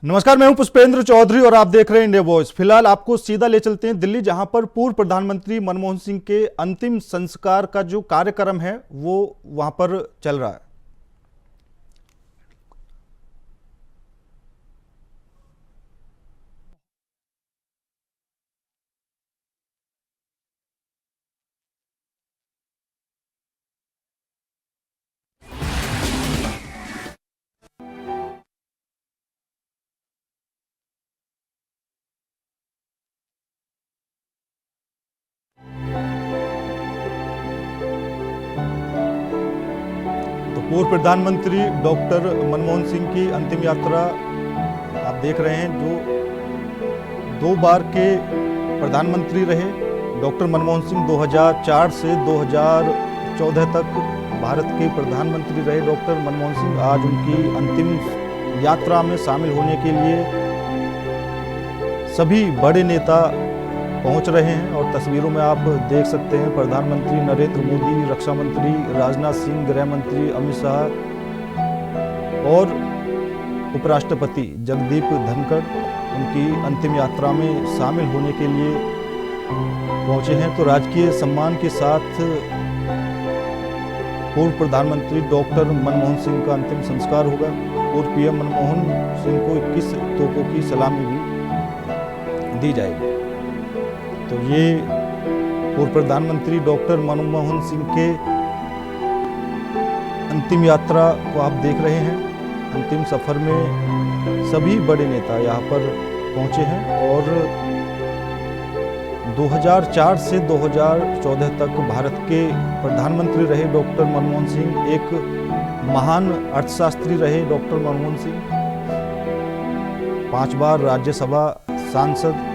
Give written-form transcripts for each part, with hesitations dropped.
नमस्कार, मैं हूं पुष्पेंद्र चौधरी और आप देख रहे हैं इंडिया वॉइस। फिलहाल आपको सीधा ले चलते हैं दिल्ली, जहां पर पूर्व प्रधानमंत्री मनमोहन सिंह के अंतिम संस्कार का जो कार्यक्रम है वो वहां पर चल रहा है। तो पूर्व प्रधानमंत्री डॉक्टर मनमोहन सिंह की अंतिम यात्रा आप देख रहे हैं, जो 2 बार के प्रधानमंत्री रहे। डॉक्टर मनमोहन सिंह 2004 से 2014 तक भारत के प्रधानमंत्री रहे। डॉक्टर मनमोहन सिंह आज उनकी अंतिम यात्रा में शामिल होने के लिए सभी बड़े नेता पहुंच रहे हैं और तस्वीरों में आप देख सकते हैं प्रधानमंत्री नरेंद्र मोदी, रक्षा मंत्री राजनाथ सिंह, गृह मंत्री अमित शाह और उपराष्ट्रपति जगदीप धनखड़ उनकी अंतिम यात्रा में शामिल होने के लिए पहुंचे हैं। तो राजकीय सम्मान के साथ पूर्व प्रधानमंत्री डॉक्टर मनमोहन सिंह का अंतिम संस्कार होगा और पीएम मनमोहन सिंह को 21 तोपों की सलामी भी दी जाएगी। तो ये पूर्व प्रधानमंत्री डॉक्टर मनमोहन सिंह के अंतिम यात्रा को आप देख रहे हैं। अंतिम सफर में सभी बड़े नेता यहाँ पर पहुंचे हैं और 2004 से 2014 तक भारत के प्रधानमंत्री रहे डॉक्टर मनमोहन सिंह। एक महान अर्थशास्त्री रहे डॉक्टर मनमोहन सिंह। 5 बार राज्यसभा सांसद।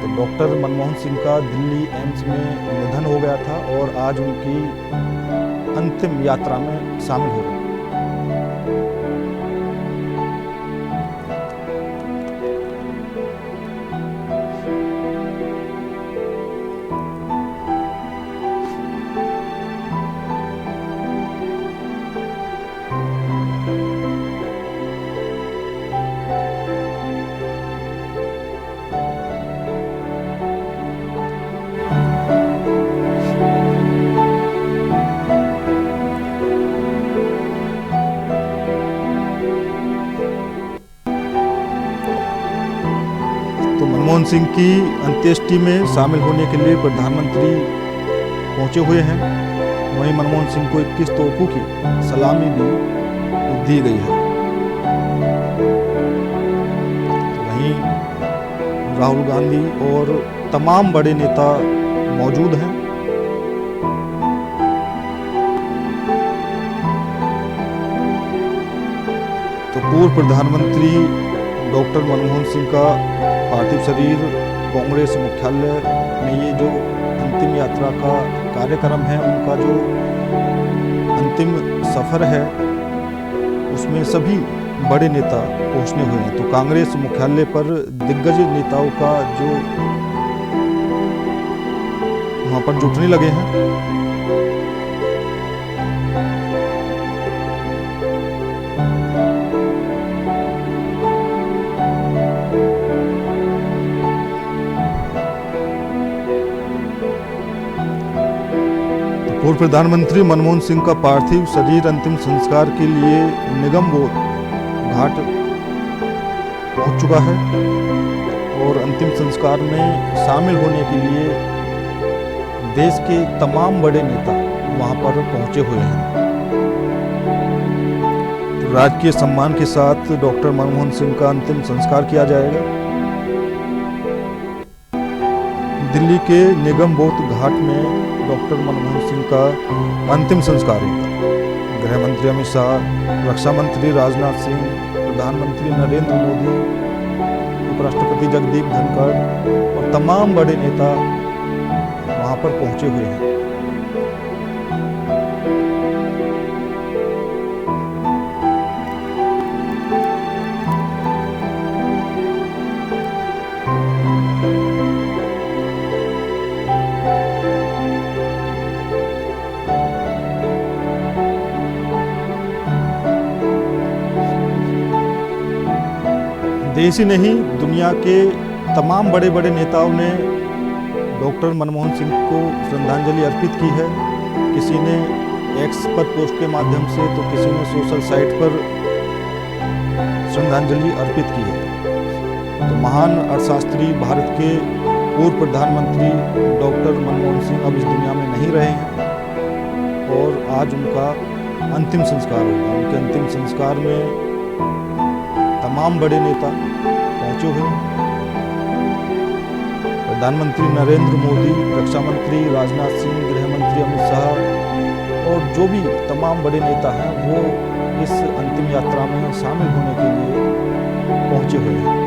तो डॉक्टर मनमोहन सिंह का दिल्ली एम्स में निधन हो गया था और आज उनकी अंतिम यात्रा में शामिल हो गए। तो मनमोहन सिंह की अंत्येष्टि में शामिल होने के लिए प्रधानमंत्री पहुंचे हुए हैं। वहीं मनमोहन सिंह को 21 तोपों की सलामी भी दी गई है। वहीं राहुल गांधी और तमाम बड़े नेता मौजूद हैं। तो पूर्व प्रधानमंत्री डॉक्टर मनमोहन सिंह का पार्थिव शरीर कांग्रेस मुख्यालय में ये जो अंतिम यात्रा का कार्यक्रम है, उनका जो अंतिम सफर है, उसमें सभी बड़े नेता पहुंचने हुए हैं। तो कांग्रेस मुख्यालय पर दिग्गज नेताओं का जो वहां पर जुटने लगे हैं। पूर्व प्रधानमंत्री मनमोहन सिंह का पार्थिव शरीर अंतिम संस्कार के लिए निगमबोध घाट पहुंच चुका है और अंतिम संस्कार में शामिल होने के लिए देश के तमाम बड़े नेता वहां पर पहुंचे हुए हैं। तो राजकीय सम्मान के साथ डॉक्टर मनमोहन सिंह का अंतिम संस्कार किया जाएगा। दिल्ली के निगमबोध घाट में डॉक्टर मनमोहन सिंह का अंतिम संस्कार होगा। गृह मंत्री अमित शाह, रक्षा मंत्री राजनाथ सिंह, प्रधानमंत्री नरेंद्र मोदी, उपराष्ट्रपति जगदीप धनखड़ और तमाम बड़े नेता वहां पर पहुंचे हुए हैं। देश ही नहीं, दुनिया के तमाम बड़े बड़े नेताओं ने डॉक्टर मनमोहन सिंह को श्रद्धांजलि अर्पित की है। किसी ने एक्स पर पोस्ट के माध्यम से, तो किसी ने सोशल साइट पर श्रद्धांजलि अर्पित की है। तो महान अर्थशास्त्री, भारत के पूर्व प्रधानमंत्री डॉक्टर मनमोहन सिंह अब इस दुनिया में नहीं रहे हैं और आज उनका अंतिम संस्कार होगा। उनके अंतिम संस्कार में तमाम बड़े नेता पहुंचे हुए हैं। प्रधानमंत्री नरेंद्र मोदी, रक्षा मंत्री राजनाथ सिंह, गृह मंत्री अमित शाह और जो भी तमाम बड़े नेता हैं वो इस अंतिम यात्रा में शामिल होने के लिए पहुंचे हुए हैं।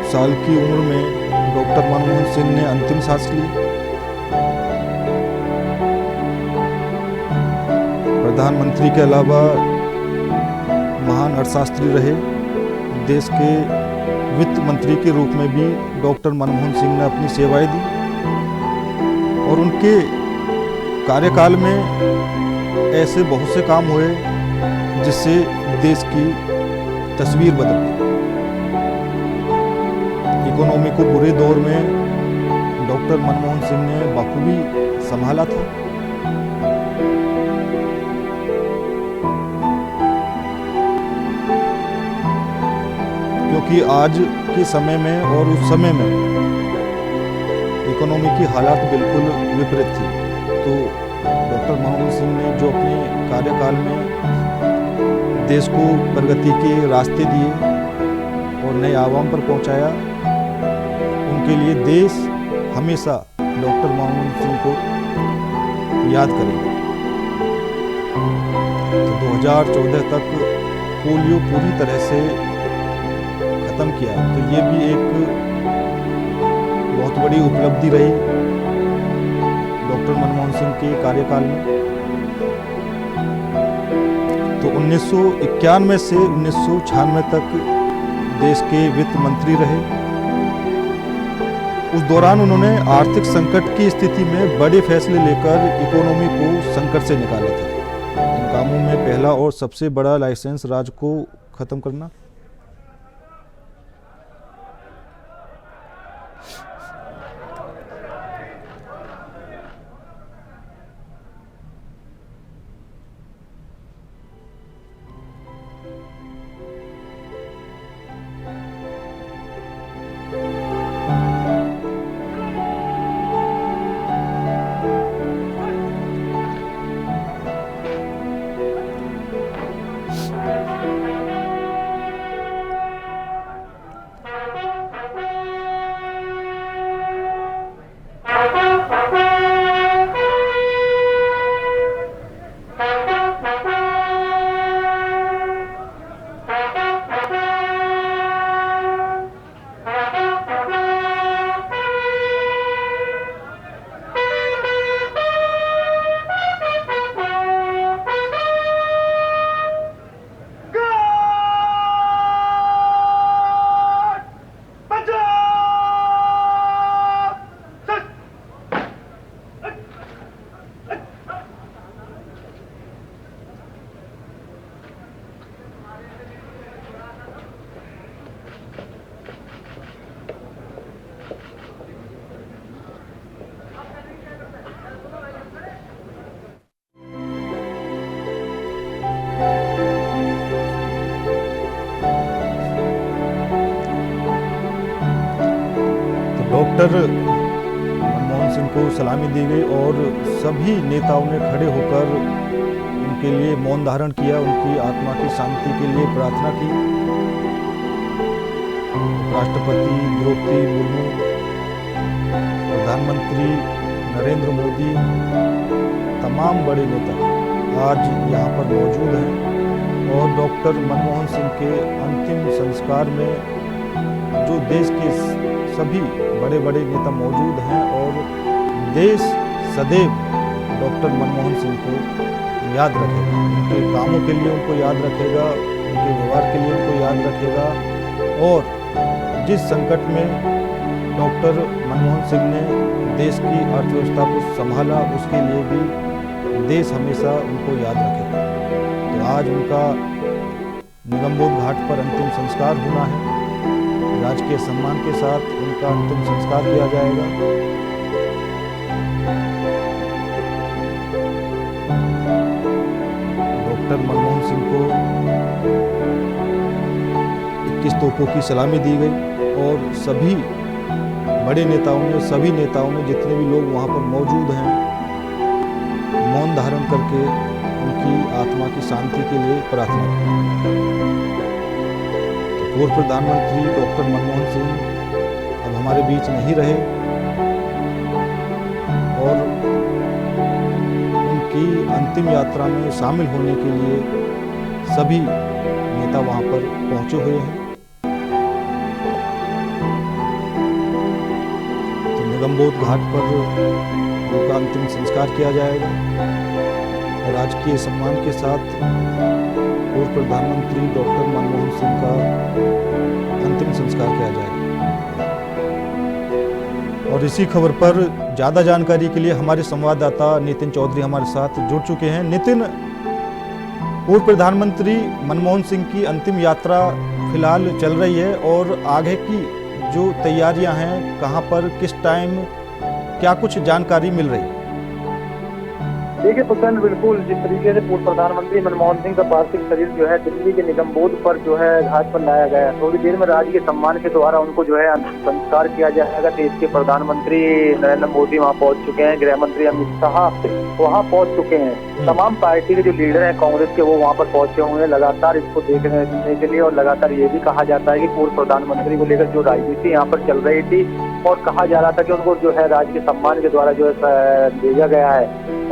साल की उम्र में डॉक्टर मनमोहन सिंह ने अंतिम सांस ली। प्रधानमंत्री के अलावा महान अर्थशास्त्री रहे। देश के वित्त मंत्री के रूप में भी डॉक्टर मनमोहन सिंह ने अपनी सेवाएं दी और उनके कार्यकाल में ऐसे बहुत से काम हुए जिससे देश की तस्वीर बदल गई। इकोनॉमी को बुरे दौर में डॉक्टर मनमोहन सिंह ने बखूबी संभाला था। क्योंकि आज के समय में और उस समय में इकोनॉमी की हालात बिल्कुल विपरीत थी। तो डॉक्टर मनमोहन सिंह ने जो अपने कार्यकाल में देश को प्रगति के रास्ते दिए और नए आवाम पर पहुंचाया, उनके लिए देश हमेशा डॉक्टर मनमोहन सिंह को याद करेगा। तो 2014 तक पोलियो पूरी तरह से खत्म किया, तो ये भी एक बहुत बड़ी उपलब्धि रही डॉक्टर मनमोहन सिंह के कार्यकाल में। तो 1991 से 1996 तक देश के वित्त मंत्री रहे। उस दौरान उन्होंने आर्थिक संकट की स्थिति में बड़े फैसले लेकर इकोनॉमी को संकट से निकाला था। इन कामों में पहला और सबसे बड़ा लाइसेंस राज को खत्म करना। डॉक्टर मनमोहन सिंह को सलामी दी गई और सभी नेताओं ने खड़े होकर उनके लिए मौन धारण किया, उनकी आत्मा की शांति के लिए प्रार्थना की। राष्ट्रपति द्रौपदी मुर्मू, प्रधानमंत्री नरेंद्र मोदी, तमाम बड़े नेता आज यहाँ पर मौजूद हैं और डॉक्टर मनमोहन सिंह के अंतिम संस्कार में जो देश के सभी बड़े बड़े नेता मौजूद हैं और देश सदैव डॉक्टर मनमोहन सिंह को याद रखेगा, उनके कामों के लिए उनको याद रखेगा, उनके व्यवहार के लिए उनको याद रखेगा और जिस संकट में डॉक्टर मनमोहन सिंह ने देश की अर्थव्यवस्था को संभाला उसके लिए भी देश हमेशा उनको याद रखेगा। तो आज उनका निगमबोध घाट पर अंतिम संस्कार होना है। राजकीय सम्मान के साथ उनका अंतिम संस्कार किया जाएगा। डॉक्टर मनमोहन सिंह को 21 तोपों की सलामी दी गई और सभी बड़े नेताओं ने, सभी नेताओं ने, जितने भी लोग वहां पर मौजूद हैं, मौन धारण करके उनकी आत्मा की शांति के लिए प्रार्थना की। तो पूर्व प्रधानमंत्री डॉक्टर मनमोहन सिंह अब हमारे बीच नहीं रहे और उनकी अंतिम यात्रा में शामिल होने के लिए सभी नेता वहां पर पहुंचे हुए हैं। तो निगमबोध घाट पर उनका अंतिम संस्कार किया जाएगा और राजकीय सम्मान के साथ पूर्व प्रधानमंत्री डॉक्टर मनमोहन सिंह का अंतिम संस्कार किया जाएगा। और इसी खबर पर ज़्यादा जानकारी के लिए हमारे संवाददाता नितिन चौधरी हमारे साथ जुड़ चुके हैं। नितिन, पूर्व प्रधानमंत्री मनमोहन सिंह की अंतिम यात्रा फिलहाल चल रही है और आगे की जो तैयारियां हैं, कहां पर, किस टाइम, क्या कुछ जानकारी मिल रही है? देखिए पुष्पेंद्र, बिल्कुल जिस तरीके से पूर्व प्रधानमंत्री मनमोहन सिंह का पार्थिव शरीर जो है दिल्ली के निगमबोध पर जो है घाट पर लाया गया, थोड़ी देर में राजकीय सम्मान के द्वारा उनको जो है संस्कार किया जाएगा। देश के प्रधानमंत्री नरेंद्र मोदी वहां पहुंच चुके हैं, गृह मंत्री अमित शाह वहां पहुंच चुके हैं, तमाम पार्टी के जो लीडर हैं कांग्रेस के वो वहां पर पहुंचे हुए हैं लगातार इसको देखने के लिए। और लगातार ये भी कहा जाता है कि पूर्व प्रधानमंत्री को लेकर जो राजनीति यहाँ पर चल रही थी और कहा जा रहा था कि उनको जो है राजकीय सम्मान के द्वारा जो है भेजा गया है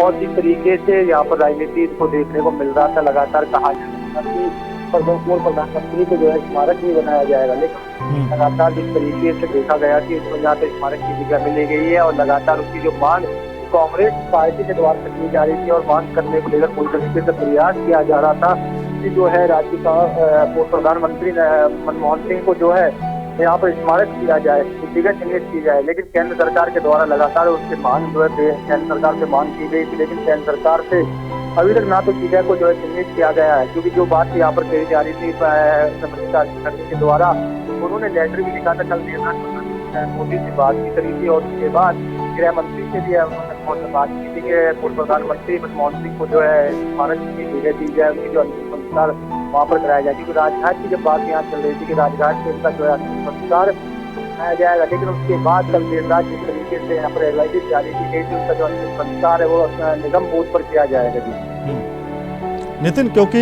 और जिस तरीके से यहाँ पर राजनीति को देखने को मिल रहा था, लगातार कहा जा रहा था कि पूर्व प्रधानमंत्री को जो है स्मारक भी बनाया जाएगा, लेकिन लगातार जिस तरीके से देखा गया कि उसको यहाँ पे स्मारक की जगह मिली गई है और लगातार उसकी जो मांग कांग्रेस पार्टी के द्वारा की जा रही थी और मांग करने को लेकर पूरी तरीके से प्रयास किया जा रहा था कि जो है राज्य का पूर्व प्रधानमंत्री मनमोहन सिंह को जो है यहाँ पर स्मारक दिया जाए, जगह चिन्हित की जाए। लेकिन केंद्र सरकार के द्वारा लगातार उसकी मांग जो है केंद्र सरकार से मांग की गई थी, लेकिन केंद्र सरकार से अभी तक ना तो जगह को जो है चिन्हित किया गया है, क्योंकि जो बात यहाँ पर कही जा रही थी करने के द्वारा उन्होंने लेटर भी लिखा था। कल देर रात मोदी से बात की करी थी और उसके बाद गृह मंत्री से भी उन्होंने बात की थी कि पूर्व प्रधानमंत्री मनमोहन सिंह को जो है स्मारक की जगह दी जाए, उनकी जो अंतिम संस्कार वहाँ पर कराया जाए। क्योंकि राजघाट की जब बात यहाँ चल रही थी कि राजघाट पे उनका जो है अंतिम संस्कार कराया जाएगा, लेकिन उसके बाद कल देर रात जिस तरीके से यहाँ पर एडवाइजरी जारी की गई थी उनका जो अंतिम संस्कार है वो निगमबोध पर किया जाएगा। जी नितिन, क्योंकि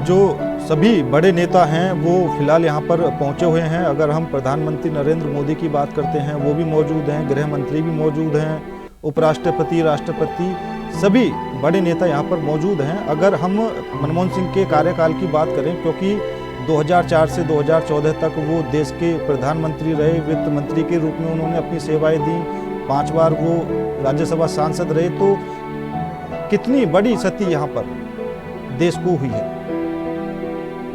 जो सभी बड़े नेता हैं वो फिलहाल यहाँ पर पहुँचे हुए हैं, अगर हम प्रधानमंत्री नरेंद्र मोदी की बात करते हैं वो भी मौजूद हैं, गृह मंत्री भी मौजूद हैं, उपराष्ट्रपति, राष्ट्रपति, सभी बड़े नेता यहाँ पर मौजूद हैं। अगर हम मनमोहन सिंह के कार्यकाल की बात करें, क्योंकि 2004 से 2014 तक वो देश के प्रधानमंत्री रहे, वित्त मंत्री के रूप में उन्होंने अपनी सेवाएं दी, 5 बार वो राज्यसभा सांसद रहे, तो कितनी बड़ी क्षति यहाँ पर देश को हुई है।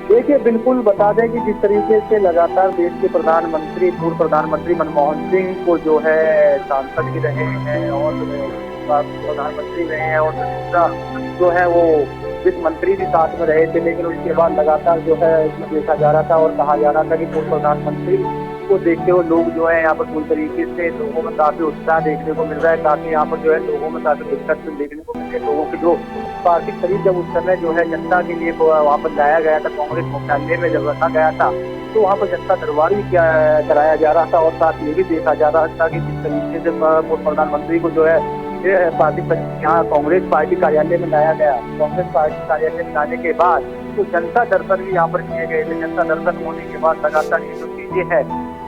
देखिए बिल्कुल बता दें कि जिस तरीके से लगातार देश के प्रधानमंत्री पूर्व प्रधानमंत्री मनमोहन सिंह को जो है सांसद भी रहे हैं और प्रधानमंत्री रहे हैं और दूसरा जो है वो वित्त मंत्री भी साथ में रहे थे, लेकिन उसके बाद लगातार जो है इसमें देखा जा रहा था और कहा जा रहा था कि पूर्व प्रधानमंत्री को देखते हुए लोग जो है यहाँ पर पूरी तरीके से लोगों में काफी उत्साह देखने को मिल रहा है, काफी यहाँ पर जो है लोगों में काफी दिक्कत देखने को मिल रही है। लोगों की जो पार्थिव शरीर जब उस समय जो है जनता के लिए वहाँ पर लाया गया था, कांग्रेस मुख्यालय में जब रखा गया था तो वहाँ पर जनता दरबार भी कराया जा रहा था और साथ ये भी देखा जा रहा था कि जिस तरीके से पूर्व प्रधानमंत्री को जो है पार्थिव यहाँ कांग्रेस पार्टी कार्यालय में लाया गया, कांग्रेस पार्टी कार्यालय में लाने के बाद तो जनता दर्शन भी यहाँ पर किए गए थे। जनता दर्शन होने के बाद लगातार ये जो चीजें है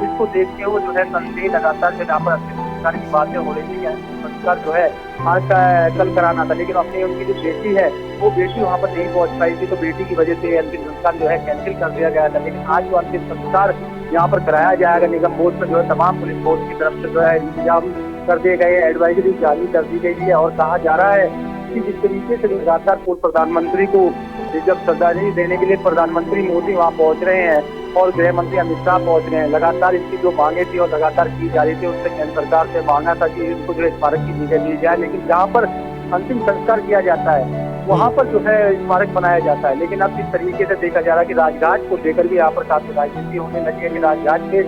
इसको देखते हुए जो है संदेह लगातार से यहाँ पर संस्कार की बातें हो रही थी कि अंतिम संस्कार जो है आज कल कराना था, लेकिन अपनी उनकी जो बेटी है वो बेटी वहाँ पर नहीं पहुँच पाई थी, तो बेटी की वजह से अंतिम संस्कार जो है कैंसिल कर दिया गया था। लेकिन आज जो अंतिम संस्कार यहाँ पर कराया जाएगा, निगम बोर्ड में जो है तमाम पुलिस फोर्स की तरफ से जो है इंतजाम कर दिए गए, एडवाइजरी जारी कर दी गई है और कहा जा रहा है कि जिस तरीके से लगातार पूर्व प्रधानमंत्री को जब श्रद्धांजलि देने के लिए प्रधानमंत्री मोदी वहाँ पहुंच रहे हैं और गृह मंत्री अमित शाह पहुंच रहे हैं, लगातार इसकी जो मांगे थी और लगातार की जा रही थी, उससे केंद्र सरकार से मांगा था कि इनको जो स्मारक की जगह दी जाए, लेकिन जहाँ पर अंतिम संस्कार किया जाता है वहाँ पर जो है स्मारक बनाया जाता है। लेकिन अब जिस तरीके से देखा जा रहा है कि राजघाट को लेकर भी यहाँ पर काफी राजनीति होने लगी है कि राजघाट से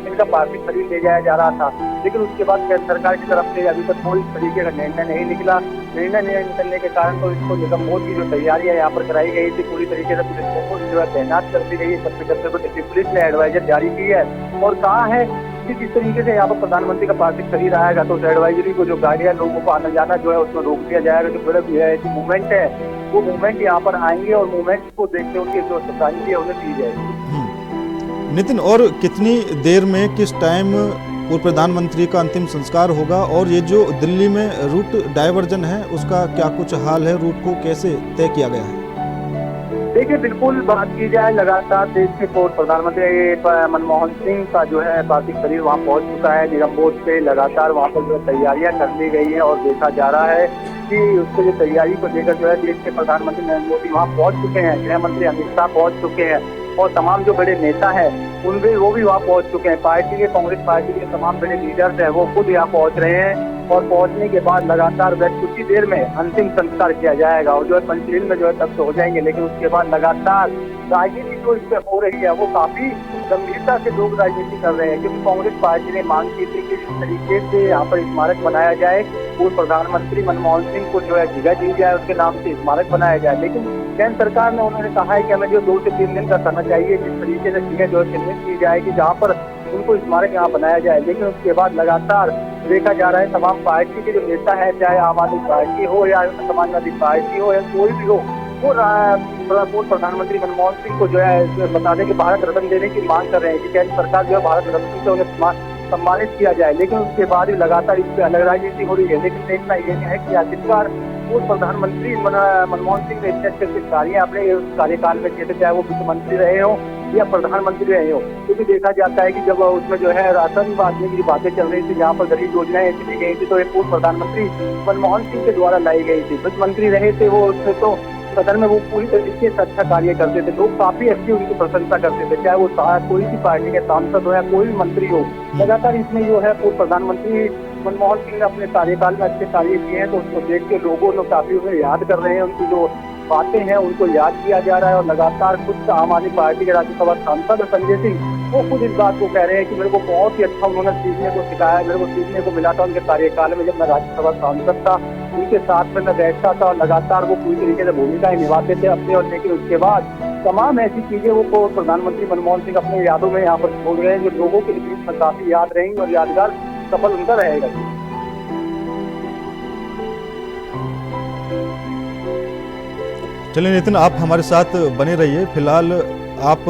इनका पार्थिव शरीर ले जाया जा रहा था, लेकिन उसके बाद केंद्र सरकार की तरफ से अभी तक कोई तरीके का निर्णय नहीं निकला। निर्णय नहीं निकलने के कारण तो इसको निगम बोर्ड की जो तैयारियां यहाँ पर कराई गई थी पूरी तरीके से पुलिस फोर्स जो है तैनात कर दी गई है, सबसे करते हुए दिल्ली पुलिस ने एडवाइजर जारी की है और कहा है कि जिस तरीके से यहाँ पर प्रधानमंत्री का पार्थिव शरीर आएगा तो उस एडवाइजरी को जो गाड़ियां लोगों को आना जाना जो है उसमें रोक दिया जाएगा। जो बड़े मूवमेंट है वो मूवमेंट यहाँ पर आएंगे और मूवमेंट को देखते उनकी जो श्रद्धांजलि है उन्हें दी जाएगी। नितिन, और कितनी देर में किस टाइम पूर्व प्रधानमंत्री का अंतिम संस्कार होगा, और ये जो दिल्ली में रूट डाइवर्जन है उसका क्या कुछ हाल है, रूट को कैसे तय किया गया है? देखिए, बिल्कुल बात की जाए, लगातार देश के पूर्व प्रधानमंत्री मनमोहन सिंह का जो है पार्थिव शरीर वहाँ पहुँच चुका है निगम बोर्ड से, लगातार वहाँ पर जो तैयारियां कर ली गई है और देखा जा रहा है कि उसके जो तैयारी को लेकर जो है देश के प्रधानमंत्री नरेंद्र मोदी वहाँ पहुँच चुके हैं, गृह मंत्री अमित शाह पहुँच चुके हैं और तमाम जो बड़े नेता हैं उनके वो भी वहाँ पहुँच चुके हैं। पार्टी के, कांग्रेस पार्टी के तमाम बड़े लीडर्स हैं वो खुद यहाँ पहुँच रहे हैं और पहुँचने के बाद लगातार कुछ ही देर में अंतिम संस्कार किया जाएगा और जो है पंचशील में जो है तब हो जाएंगे। लेकिन उसके बाद लगातार राजनीति जो इस पर हो रही है वो काफी गंभीरता से लोग राजनीति कर रहे हैं, क्योंकि कांग्रेस पार्टी ने मांग की थी कि जिस तरीके से यहाँ पर स्मारक बनाया जाए, पूर्व प्रधानमंत्री मनमोहन सिंह को जो है जगह दी जाए, उसके नाम से स्मारक बनाया जाए। लेकिन केंद्र सरकार ने उन्होंने कहा है कि हमें जो 2 से 3 दिन का समय चाहिए जिस तरीके से जगह जो है चिन्हित की जाए कि जहाँ पर उनको स्मारक यहाँ बनाया जाए। लेकिन उसके बाद लगातार देखा जा रहा है तमाम पार्टी के जो नेता है, चाहे आम आदमी पार्टी हो या समाजवादी पार्टी हो या कोई भी हो, वो पूर्व प्रधानमंत्री मनमोहन सिंह को जो है बता दें कि भारत रत्न देने की मांग कर रहे हैं कि केंद्र सरकार जो है भारत रत्न से उन्हें सम्मानित किया जाए। लेकिन उसके बाद भी लगातार इस पर अलग राजनीति हो रही है। लेकिन देखना ये है कि आखिरकार पूर्व प्रधानमंत्री मनमोहन सिंह ने इतने अच्छे कार्य अपने कार्यकाल में किए थे, चाहे वो वित्त मंत्री रहे हो या प्रधानमंत्री रहे हो, क्योंकि देखा जाता है कि जब उसमें जो है राशन बांटने की बातें चल रही थी, जहाँ पर गरीब योजनाएं चली गई थी, तो ये पूर्व प्रधानमंत्री मनमोहन सिंह के द्वारा लाई गई थी। वित्त मंत्री रहे थे वो, उसमें तो सदन में वो पूरी तरीके से अच्छा कार्य करते थे, लोग काफी अच्छी उनकी प्रशंसा करते थे, चाहे वो कोई भी पार्टी के सांसद हो या कोई भी मंत्री हो। लगातार इसमें जो है पूर्व प्रधानमंत्री मनमोहन सिंह ने अपने कार्यकाल में अच्छे कार्य किए हैं, तो उसको देख के लोगों ने काफी उन्हें याद कर रहे हैं, उनकी जो बातें हैं उनको याद किया जा रहा है। और लगातार खुद आम आदमी पार्टी के राज्यसभा सांसद संजय सिंह वो खुद इस बात को कह रहे हैं कि मेरे को बहुत ही अच्छा उन्होंने सीखने को सिखाया, मेरे को सीखने को मिला था उनके कार्यकाल में जब मैं राज्यसभा सांसद था, उनके साथ में मैं बैठता था और लगातार वो पूरी तरीके से भूमिकाएं निभाते थे अपने। और लेकिन उसके बाद तमाम ऐसी चीजें वो प्रधानमंत्री मनमोहन सिंह अपने यादों में यहाँ पर छोड़ रहे हैं, जो लोगों के बीच में काफी याद रहेंगी और यादगार सफल उनका रहेगा। चलिए नितिन, आप हमारे साथ बने रहिए। फिलहाल आप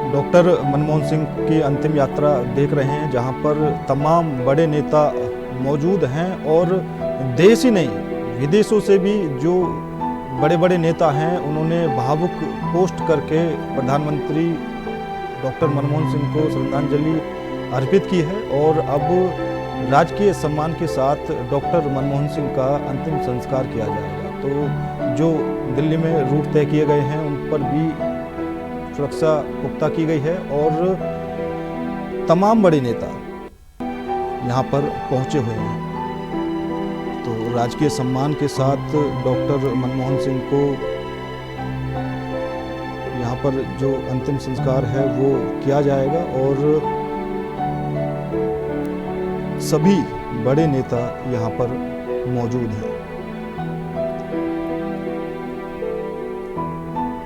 डॉक्टर मनमोहन सिंह की अंतिम यात्रा देख रहे हैं, जहां पर तमाम बड़े नेता मौजूद हैं और देश ही नहीं विदेशों से भी जो बड़े बड़े नेता हैं उन्होंने भावुक पोस्ट करके प्रधानमंत्री डॉक्टर मनमोहन सिंह को श्रद्धांजलि अर्पित की है और अब राजकीय सम्मान के साथ डॉक्टर मनमोहन सिंह का अंतिम संस्कार किया जाएगा। तो जो दिल्ली में रूट तय किए गए हैं उन पर भी सुरक्षा पुख्ता की गई है और तमाम बड़े नेता यहाँ पर पहुँचे हुए हैं। तो राजकीय सम्मान के साथ डॉक्टर मनमोहन सिंह को यहाँ पर जो अंतिम संस्कार है वो किया जाएगा और सभी बड़े नेता यहाँ पर मौजूद हैं।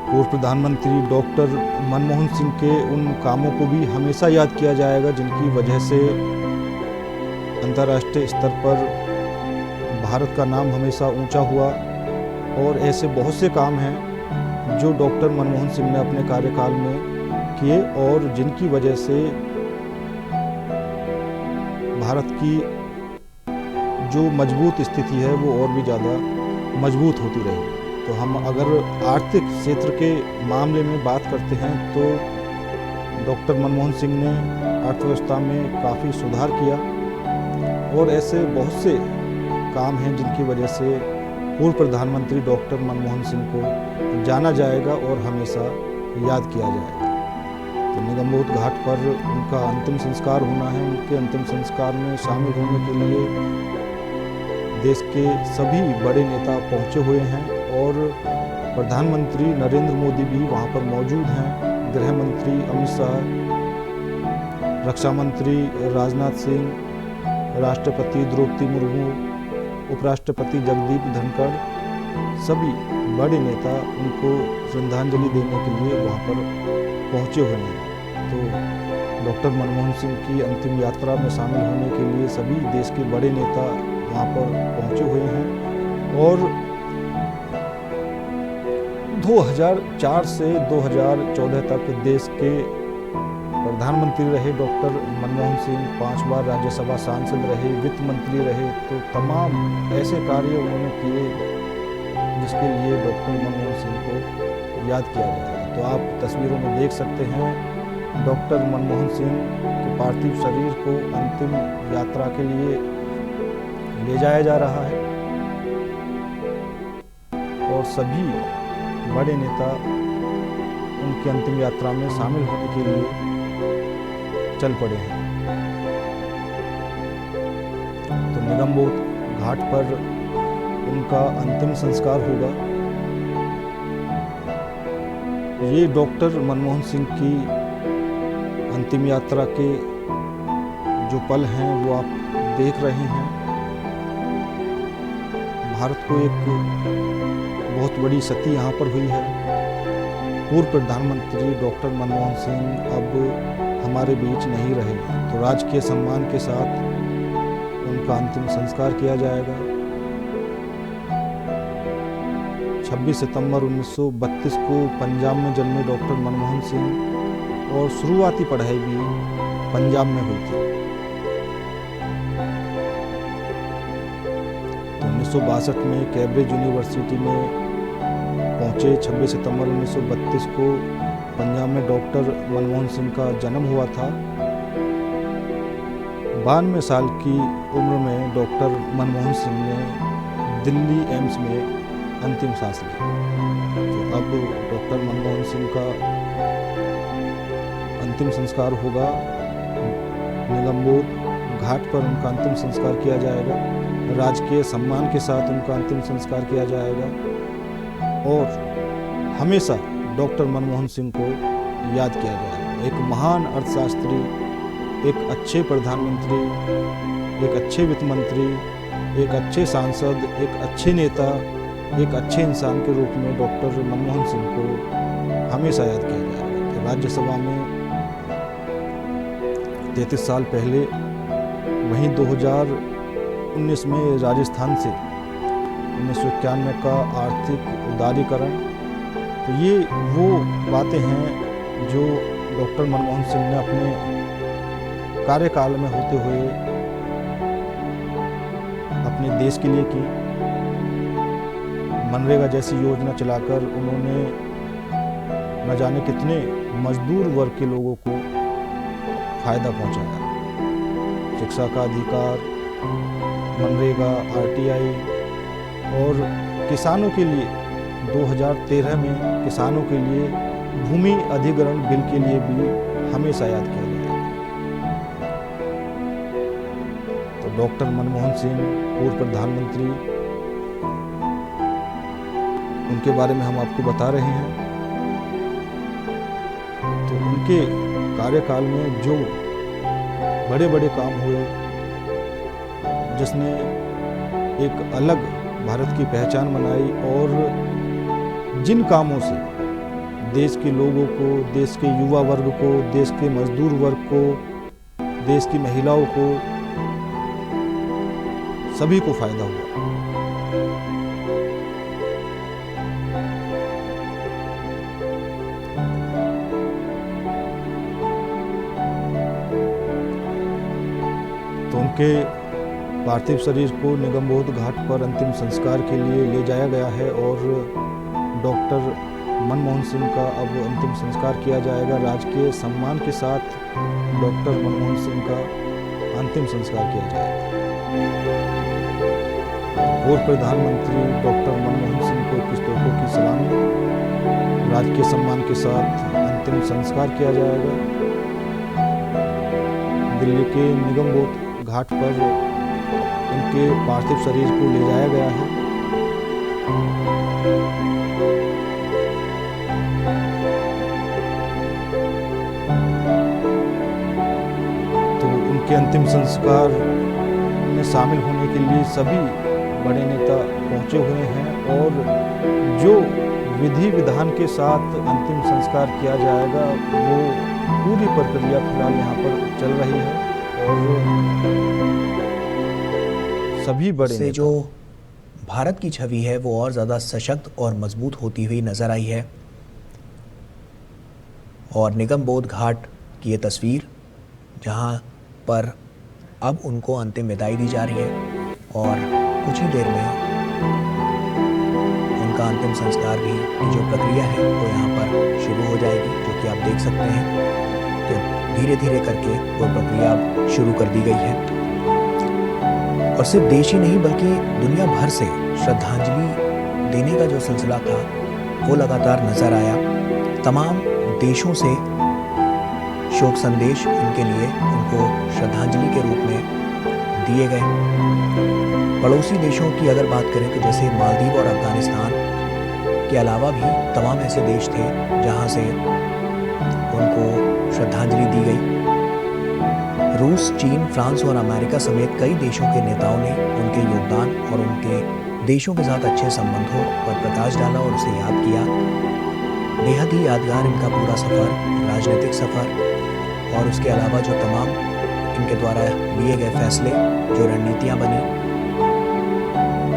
पूर्व प्रधानमंत्री डॉक्टर मनमोहन सिंह के उन कामों को भी हमेशा याद किया जाएगा जिनकी वजह से अंतर्राष्ट्रीय स्तर पर भारत का नाम हमेशा ऊंचा हुआ और ऐसे बहुत से काम हैं जो डॉक्टर मनमोहन सिंह ने अपने कार्यकाल में किए और जिनकी वजह से भारत की जो मजबूत स्थिति है वो और भी ज़्यादा मजबूत होती रहेगी। तो हम अगर आर्थिक क्षेत्र के मामले में बात करते हैं तो डॉक्टर मनमोहन सिंह ने अर्थव्यवस्था में काफ़ी सुधार किया और ऐसे बहुत से काम हैं जिनकी वजह से पूर्व प्रधानमंत्री डॉक्टर मनमोहन सिंह को जाना जाएगा और हमेशा याद किया जाएगा। तो निगमबोध घाट पर उनका अंतिम संस्कार होना है। उनके अंतिम संस्कार में शामिल होने के लिए देश के सभी बड़े नेता पहुंचे हुए हैं और प्रधानमंत्री नरेंद्र मोदी भी वहां पर मौजूद हैं। गृह मंत्री अमित शाह, रक्षा मंत्री राजनाथ सिंह, राष्ट्रपति द्रौपदी मुर्मू, उपराष्ट्रपति जगदीप धनखड़, सभी बड़े नेता उनको श्रद्धांजलि देने के लिए वहाँ पर पहुँचे हुए हैं। तो डॉक्टर मनमोहन सिंह की अंतिम यात्रा में शामिल होने के लिए सभी देश के बड़े नेता वहाँ पर पहुँचे हुए हैं और 2004 से 2014 तक देश के प्रधानमंत्री रहे डॉक्टर मनमोहन सिंह, 5 बार राज्यसभा सांसद रहे, वित्त मंत्री रहे। तो तमाम ऐसे कार्य उन्होंने किए जिसके लिए डॉक्टर मनमोहन सिंह को याद किया जाएगा। तो आप तस्वीरों में देख सकते हैं डॉक्टर मनमोहन सिंह के पार्थिव शरीर को अंतिम यात्रा के लिए ले जाया जा रहा है और सभी बड़े नेता उनकी अंतिम यात्रा में शामिल होने के लिए चल पड़े हैं। तो निगमबोध घाट पर उनका अंतिम संस्कार होगा। ये डॉक्टर मनमोहन सिंह की अंतिम यात्रा के जो पल हैं वो आप देख रहे हैं। भारत को एक बहुत बड़ी क्षति यहाँ पर हुई है। पूर्व प्रधानमंत्री डॉक्टर मनमोहन सिंह अब हमारे बीच नहीं रहे। तो राजकीय सम्मान के साथ उनका अंतिम संस्कार किया जाएगा। 26 सितंबर 1932 को पंजाब में जन्मे डॉक्टर मनमोहन सिंह और शुरुआती पढ़ाई भी पंजाब में हुई थी। तो 1962 में कैम्ब्रिज यूनिवर्सिटी में पहुंचे। 26 सितंबर 1932 को पंजाब में डॉक्टर मनमोहन सिंह का जन्म हुआ था। 92 साल की उम्र में डॉक्टर मनमोहन सिंह ने दिल्ली एम्स में अंतिम सांस ली। तो अब डॉक्टर मनमोहन सिंह का अंतिम संस्कार होगा। निगमबोध घाट पर उनका अंतिम संस्कार किया जाएगा। राजकीय सम्मान के साथ उनका अंतिम संस्कार किया जाएगा और हमेशा डॉक्टर मनमोहन सिंह को याद किया जाएगा। एक महान अर्थशास्त्री, एक अच्छे प्रधानमंत्री, एक अच्छे वित्त मंत्री, एक अच्छे सांसद, एक अच्छे नेता, एक अच्छे इंसान के रूप में डॉक्टर मनमोहन सिंह को हमेशा याद किया जाएगा। तो राज्यसभा में 33 साल पहले, वहीं 2019 में राजस्थान से 1991 का आर्थिक उदारीकरण। तो ये वो बातें हैं जो डॉक्टर मनमोहन सिंह ने अपने कार्यकाल में होते हुए अपने देश के लिए की। मनरेगा जैसी योजना चलाकर उन्होंने न जाने कितने मजदूर वर्ग के लोगों को फायदा पहुंचाया। शिक्षा का अधिकार, मनरेगा, आरटीआई और किसानों के लिए 2013 में किसानों के लिए भूमि अधिग्रहण बिल के लिए भी हमेशा याद किया जाएगा। तो डॉक्टर मनमोहन सिंह पूर्व प्रधानमंत्री, उनके बारे में हम आपको बता रहे हैं। तो उनके कार्यकाल में जो बड़े बड़े काम हुए, जिसने एक अलग भारत की पहचान बनाई और जिन कामों से देश के लोगों को, देश के युवा वर्ग को, देश के मजदूर वर्ग को, देश की महिलाओं को, सभी को फायदा हुआ। तो उनके पार्थिव शरीर को निगमबोध घाट पर अंतिम संस्कार के लिए ले जाया गया है और डॉक्टर मनमोहन सिंह का अब अंतिम संस्कार किया जाएगा। राजकीय सम्मान के साथ डॉक्टर मनमोहन सिंह का अंतिम संस्कार किया जाएगा। पूर्व प्रधानमंत्री डॉक्टर मनमोहन सिंह को कुछ तोपों की सलामी, राजकीय सम्मान के साथ अंतिम संस्कार किया जाएगा। दिल्ली के निगमबोध घाट पर उनके पार्थिव शरीर को ले जाया गया है। तो उनके अंतिम संस्कार में शामिल होने के लिए सभी बड़े नेता पहुंचे हुए हैं और जो विधि विधान के साथ अंतिम संस्कार किया जाएगा वो पूरी प्रक्रिया फिलहाल यहाँ पर चल रही है और सभी बड़े से जो भारत की छवि है वो और ज़्यादा सशक्त और मजबूत होती हुई नज़र आई है। और निगमबोध घाट की ये तस्वीर जहाँ पर अब उनको अंतिम विदाई दी जा रही है और कुछ ही देर में उनका अंतिम संस्कार भी की जो प्रक्रिया है वो यहाँ पर शुरू हो जाएगी, जो कि आप देख सकते हैं कि धीरे धीरे करके वो प्रक्रिया अब शुरू कर दी गई है। और सिर्फ देश ही नहीं बल्कि दुनिया भर से श्रद्धांजलि देने का जो सिलसिला था वो लगातार नजर आया। तमाम देशों से शोक संदेश उनके लिए उनको श्रद्धांजलि के रूप में दिए गए। पड़ोसी देशों की अगर बात करें तो जैसे मालदीव और अफगानिस्तान के अलावा भी तमाम ऐसे देश थे जहां से उनको श्रद्धांजलि दी गई। रूस, चीन, फ्रांस और अमेरिका समेत कई देशों के नेताओं ने उनके योगदान और उनके देशों के साथ अच्छे संबंधों पर प्रकाश डाला और उसे याद किया। बेहद ही यादगार इनका पूरा सफ़र, राजनीतिक सफ़र और उसके अलावा जो तमाम इनके द्वारा लिए गए फैसले, जो रणनीतियाँ बनी,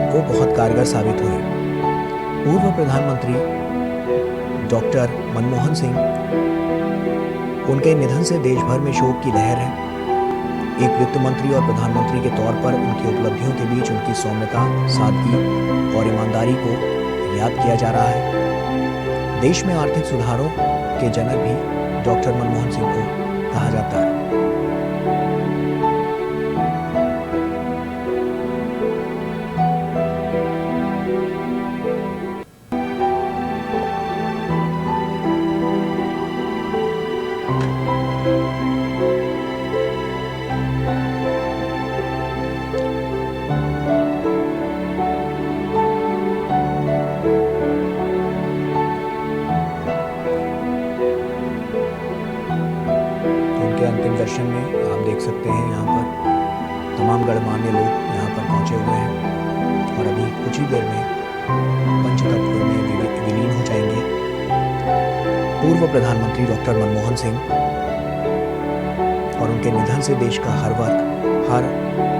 वो बहुत कारगर साबित हुई। पूर्व प्रधानमंत्री डॉक्टर मनमोहन सिंह, उनके निधन से देश भर में शोक की लहर है। एक वित्त मंत्री और प्रधानमंत्री के तौर पर उनकी उपलब्धियों के बीच उनकी सौम्यता, सादगी और ईमानदारी को याद किया जा रहा है। देश में आर्थिक सुधारों के जनक भी डॉक्टर मनमोहन सिंह को कहा जाता है। अंतिम दर्शन में आप देख सकते हैं यहाँ पर तमाम गणमान्य लोग यहाँ पर पहुँचे हुए हैं और अभी कुछ ही देर में पंचतत्व में विलीन हो जाएंगे। पूर्व प्रधानमंत्री डॉक्टर मनमोहन सिंह और उनके निधन से देश का हर वर्ग, हर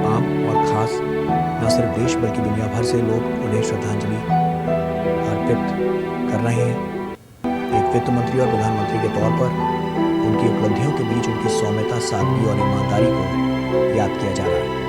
आम और खास, न सिर्फ देश बल्कि दुनिया भर से लोग उन्हें श्रद्धांजलि अर्पित कर रहे हैं। एक वित्त मंत्री और प्रधानमंत्री के तौर पर उनकी उपलब्धियों के बीच उनकी सौम्यता, सादगी और ईमानदारी को याद किया जा रहा है।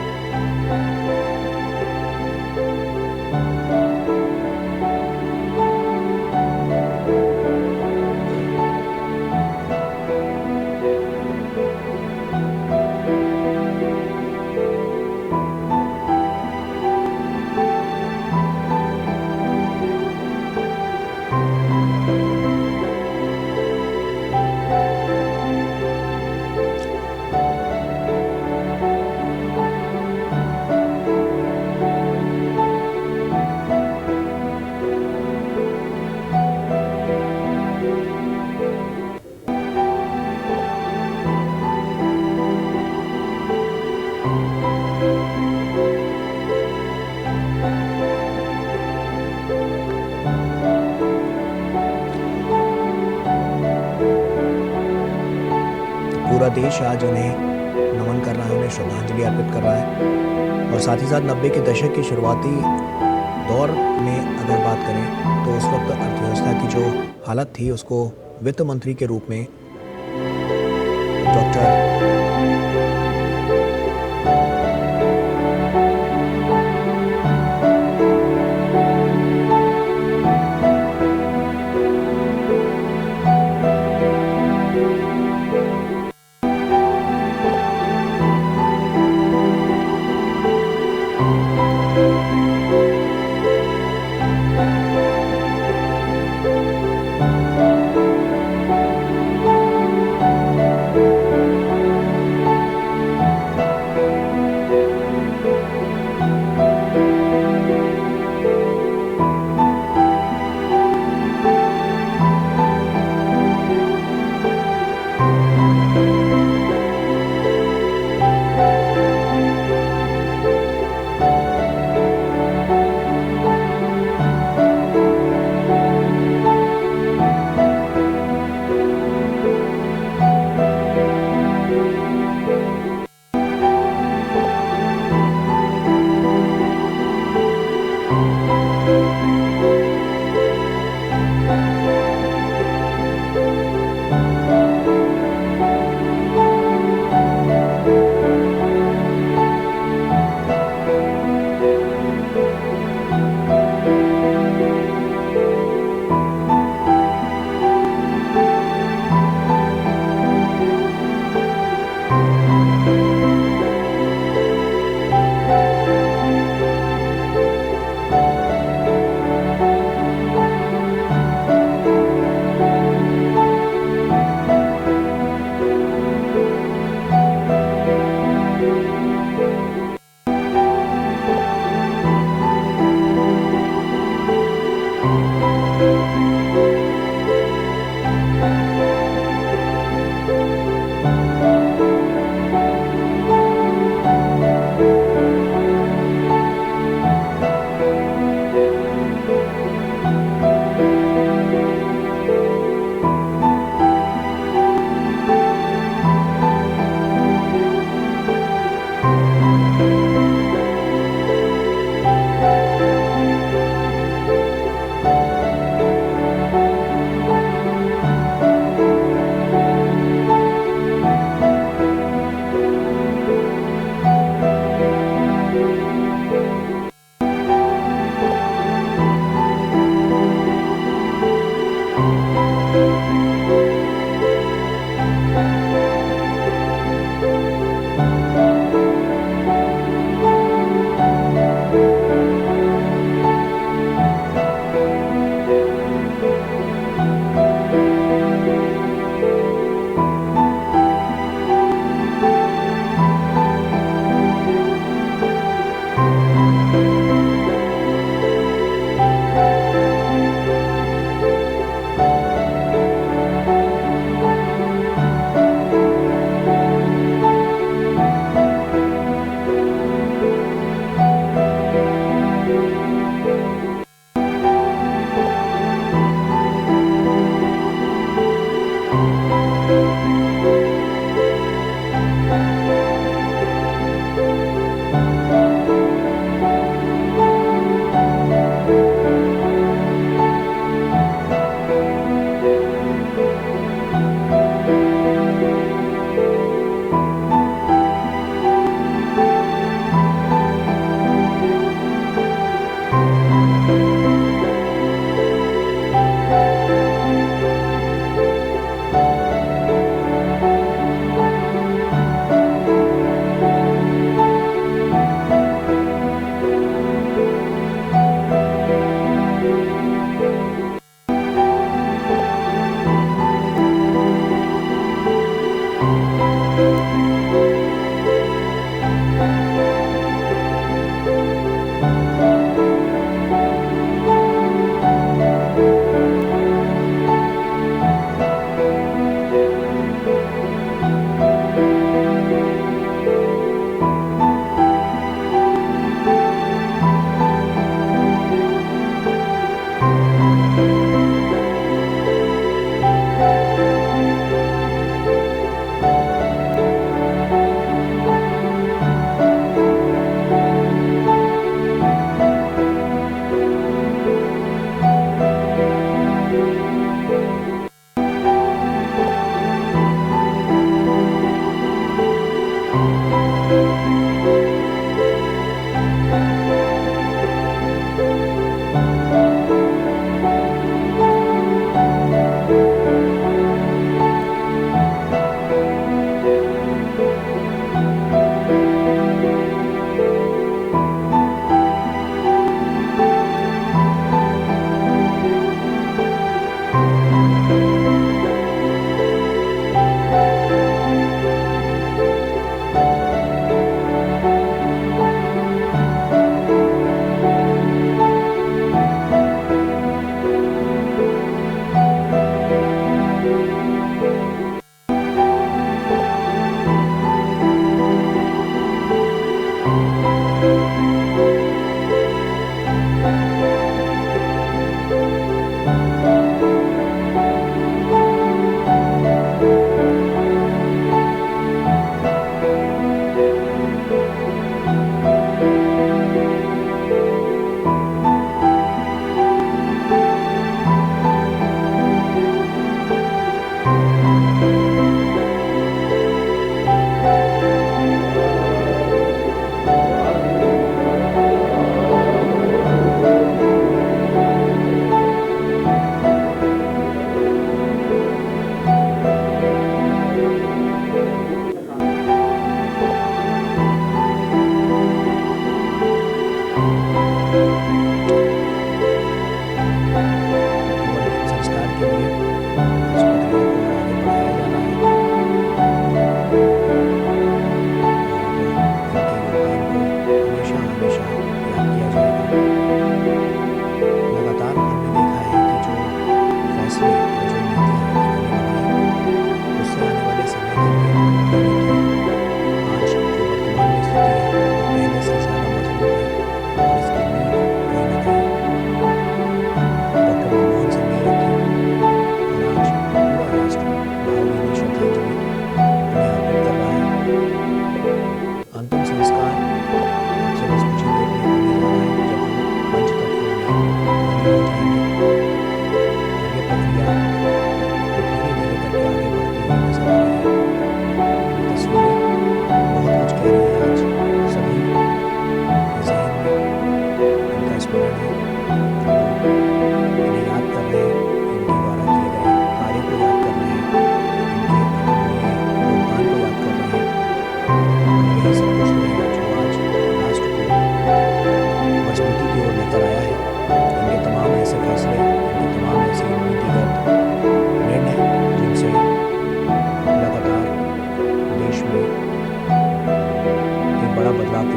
पूरा देश आज उन्हें नमन कर रहा है, उन्हें श्रद्धांजलि अर्पित कर रहा है। और साथ ही साथ 90 के दशक के शुरुआती दौर में अगर बात करें तो उस वक्त अर्थव्यवस्था की जो हालत थी उसको वित्त मंत्री के रूप में डॉक्टर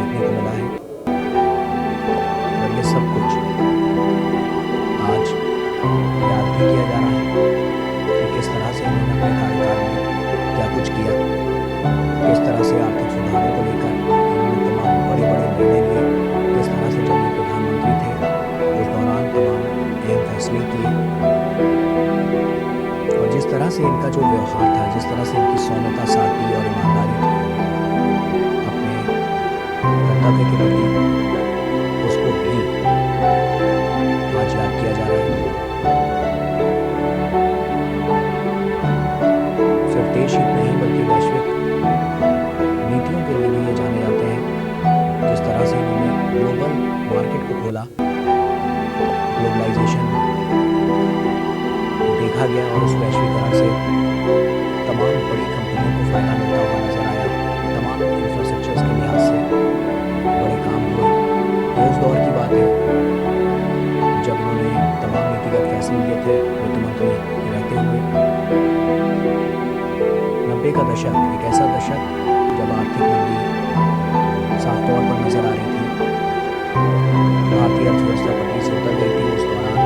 देखने को मिला है। और ये सब कुछ आज याद भी किया जा रहा है कि किस तरह से इन्होंने अपने कार्यकाल में क्या कुछ किया, किस तरह से आर्थिक सुधारों को लेकर इन्होंने तमाम बड़े बड़े निर्णय लिए, किस तरह से जब ये प्रधानमंत्री थे उस दौरान तमाम अहम फैसले किए, और जिस तरह से इनका जो व्यवहार था, जिस तरह से इनकी सौम्यता, सादगी और ईमानदारी थी अपने कर्तव्य के प्रति, उसको भी आज याद किया जा रहा है। सिर्फ देश हित नहीं बल्कि वैश्विक नीतियों के लिए भी ये जाने जाते हैं। जिस तरह से इन्होंने ग्लोबल मार्केट को खोला, ग्लोबलाइजेशन देखा गया और उस वैश्वीकरण से तमाम बड़ी कंपनियों को फायदा मिलता हुआ नजर आया। तमाम इंफ्रास्ट्रक्चर्स के लिहाज से बड़े काम हुए। ये उस दौर की बात है जब उन्होंने तमाम नीतिगत फैसले लिए थे वित्त मंत्री रहते हुए। 90 का दशक एक ऐसा दशक जब आर्थिक मंदी साफ तौर पर नजर आ रही थी, भारतीय अर्थव्यवस्था पटरी से उतर गई थी। उस दौरान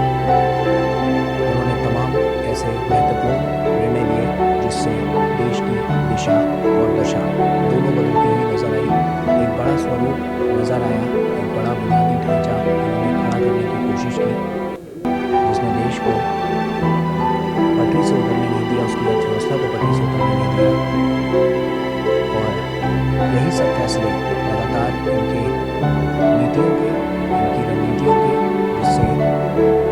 उन्होंने तमाम ऐसे महत्वपूर्ण निर्णय लिए जिससे देश की दिशा और दशा दोनों बदलती हुई नजर आई। एक बड़ा स्वरूप नजर आया, एक बड़ा बुनियादी ढांचा उन्होंने खड़ा करने की कोशिश की जिसने देश को पटरी से उतरने नहीं दिया, उसकी अर्थव्यवस्था को पटरी से उतरने नहीं दिया। और यही सब फैसले लगातार इनके नीतियों के, इनकी रणनीतियों के, जिससे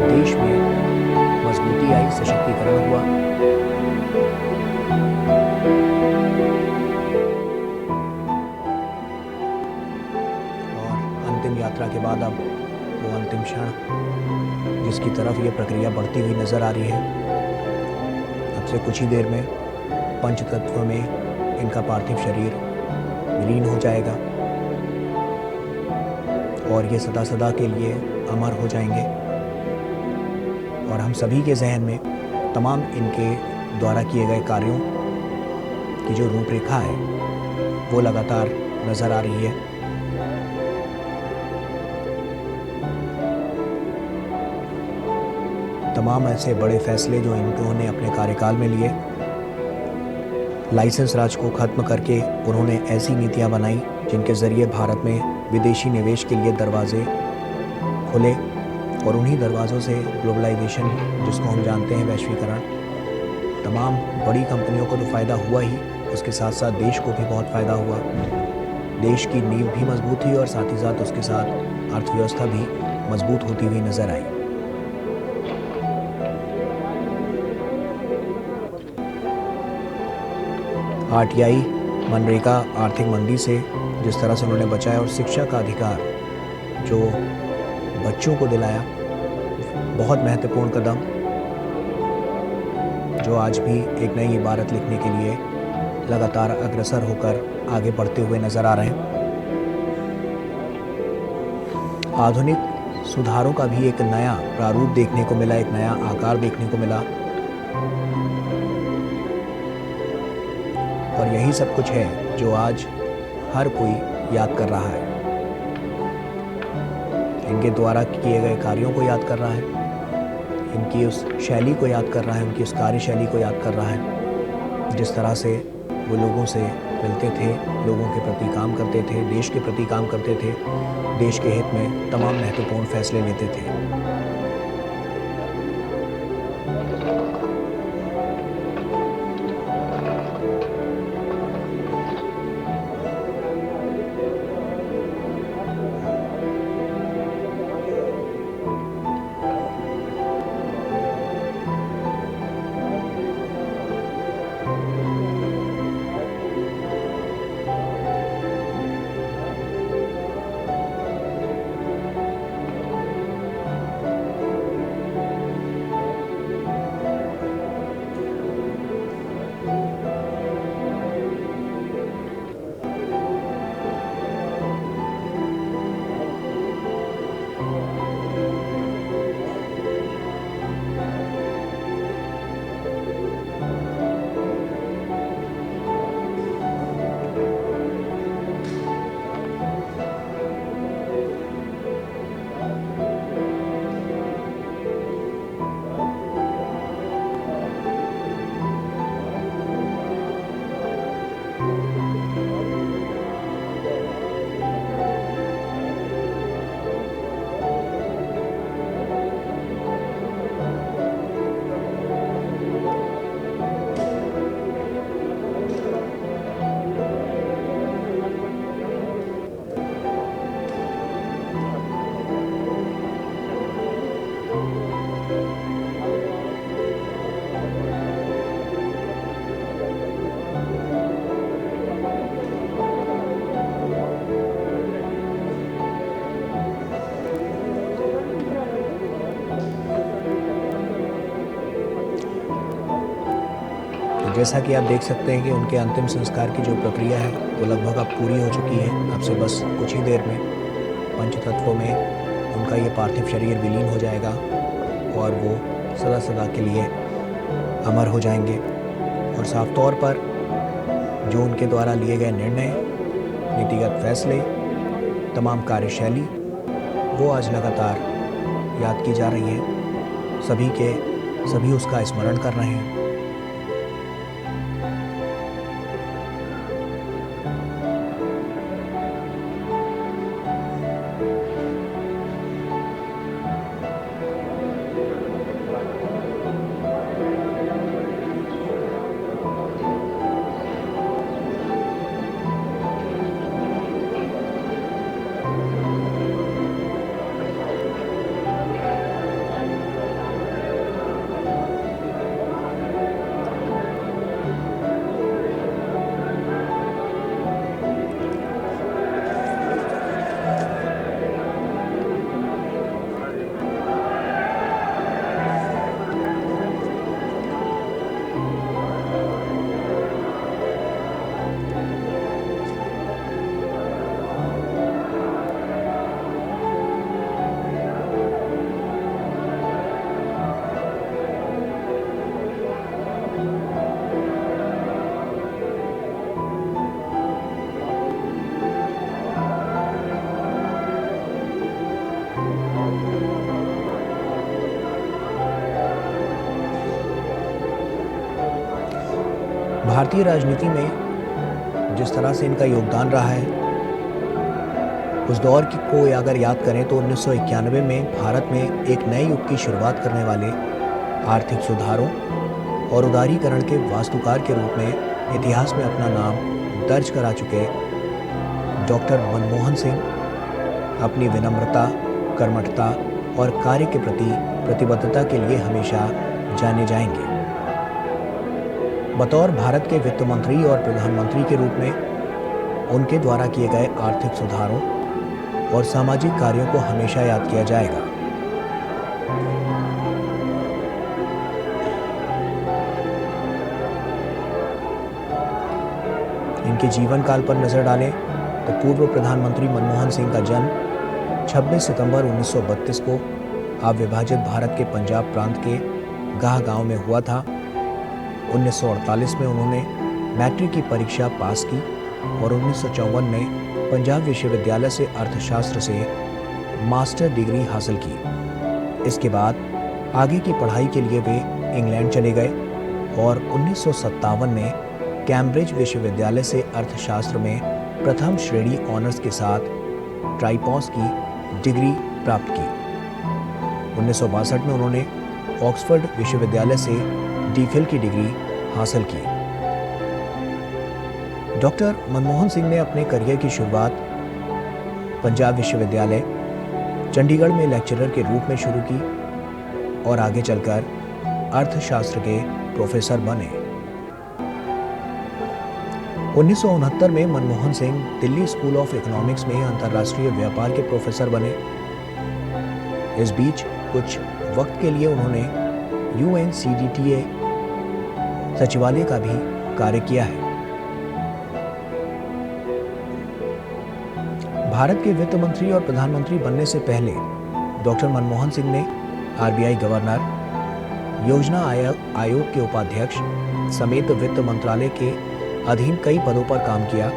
देश में मजबूती आई, सशक्तिकरण हुआ। और अंतिम यात्रा के बाद अब वो अंतिम क्षण जिसकी तरफ ये प्रक्रिया बढ़ती हुई नजर आ रही है। अब से कुछ ही देर में पंचतत्व में इनका पार्थिव शरीर विलीन हो जाएगा और ये सदा सदा के लिए अमर हो जाएंगे। और हम सभी के जहन में तमाम इनके द्वारा किए गए कार्यों की जो रूपरेखा है वो लगातार नज़र आ रही है। तमाम ऐसे बड़े फैसले जो इन्होंने अपने कार्यकाल में लिए, लाइसेंस राज को खत्म करके उन्होंने ऐसी नीतियां बनाई जिनके ज़रिए भारत में विदेशी निवेश के लिए दरवाजे खुले, और उन्हीं दरवाज़ों से ग्लोबलाइजेशन, जिसको हम जानते हैं वैश्वीकरण, तमाम बड़ी कंपनियों को तो फ़ायदा हुआ ही, उसके साथ साथ देश को भी बहुत फ़ायदा हुआ। देश की नींव भी मजबूत हुई और साथ ही साथ उसके साथ अर्थव्यवस्था भी मजबूत होती हुई नज़र आई। आरटीआई, मनरेगा आर्थिक मंदी से जिस तरह से उन्होंने बचाया, और शिक्षा का अधिकार जो बच्चों को दिलाया, बहुत महत्वपूर्ण कदम जो आज भी एक नई इबारत लिखने के लिए लगातार अग्रसर होकर आगे बढ़ते हुए नजर आ रहे हैं। आधुनिक सुधारों का भी एक नया प्रारूप देखने को मिला, एक नया आकार देखने को मिला, और यही सब कुछ है जो आज हर कोई याद कर रहा है। इनके द्वारा किए गए कार्यों को याद कर रहा है, इनकी उस शैली को याद कर रहा है, उनकी उस कार्यशैली को याद कर रहा है, जिस तरह से वो लोगों से मिलते थे, लोगों के प्रति काम करते थे, देश के प्रति काम करते थे, देश के हित में तमाम महत्वपूर्ण फैसले लेते थे। जैसा कि आप देख सकते हैं कि उनके अंतिम संस्कार की जो प्रक्रिया है वो लगभग अब पूरी हो चुकी है। अब से बस कुछ ही देर में पंचतत्वों में उनका ये पार्थिव शरीर विलीन हो जाएगा और वो सदा सदा के लिए अमर हो जाएंगे। और साफ तौर पर जो उनके द्वारा लिए गए निर्णय, नीतिगत फैसले, तमाम कार्यशैली वो आज लगातार याद की जा रही है। सभी उसका स्मरण कर रहे हैं। भारतीय राजनीति में जिस तरह से इनका योगदान रहा है, उस दौर को अगर याद करें तो 1991 में भारत में एक नए युग की शुरुआत करने वाले आर्थिक सुधारों और उदारीकरण के वास्तुकार के रूप में इतिहास में अपना नाम दर्ज करा चुके डॉक्टर मनमोहन सिंह अपनी विनम्रता, कर्मठता और कार्य के प्रति प्रतिबद्धता के लिए हमेशा जाने जाएंगे। बतौर भारत के वित्त मंत्री और प्रधानमंत्री के रूप में उनके द्वारा किए गए आर्थिक सुधारों और सामाजिक कार्यों को हमेशा याद किया जाएगा। इनके जीवन काल पर नजर डालें तो पूर्व प्रधानमंत्री मनमोहन सिंह का जन्म 26 सितंबर 1932 को अविभाजित भारत के पंजाब प्रांत के गाह गांव में हुआ था। 1948 में उन्होंने मैट्रिक की परीक्षा पास की और 1954 में पंजाब विश्वविद्यालय से अर्थशास्त्र से मास्टर डिग्री हासिल की। इसके बाद आगे की पढ़ाई के लिए वे इंग्लैंड चले गए और 1957 में कैम्ब्रिज विश्वविद्यालय से अर्थशास्त्र में प्रथम श्रेणी ऑनर्स के साथ ट्राइपॉस की डिग्री प्राप्त की। 1962 में उन्होंने ऑक्सफोर्ड विश्वविद्यालय से डीफिल की डिग्री हासिल की। डॉक्टर मनमोहन सिंह ने अपने करियर की शुरुआत पंजाब विश्वविद्यालय चंडीगढ़ में लेक्चरर के रूप में शुरू की और आगे चलकर अर्थशास्त्र के प्रोफेसर बने। 1969 में Manmohan Singh Delhi school of economics में अंतर्राष्ट्रीय व्यापार के प्रोफेसर बने। इस बीच कुछ वक्त के लिए उन्होंने UNCDTA सचिवालय का भी कार्य किया है। भारत के वित्त मंत्री और प्रधानमंत्री बनने से पहले डॉक्टर मनमोहन सिंह ने RBI गवर्नर, योजना आयोग के उपाध्यक्ष समेत वित्त मंत्रालय के अधीन कई पदों पर काम किया।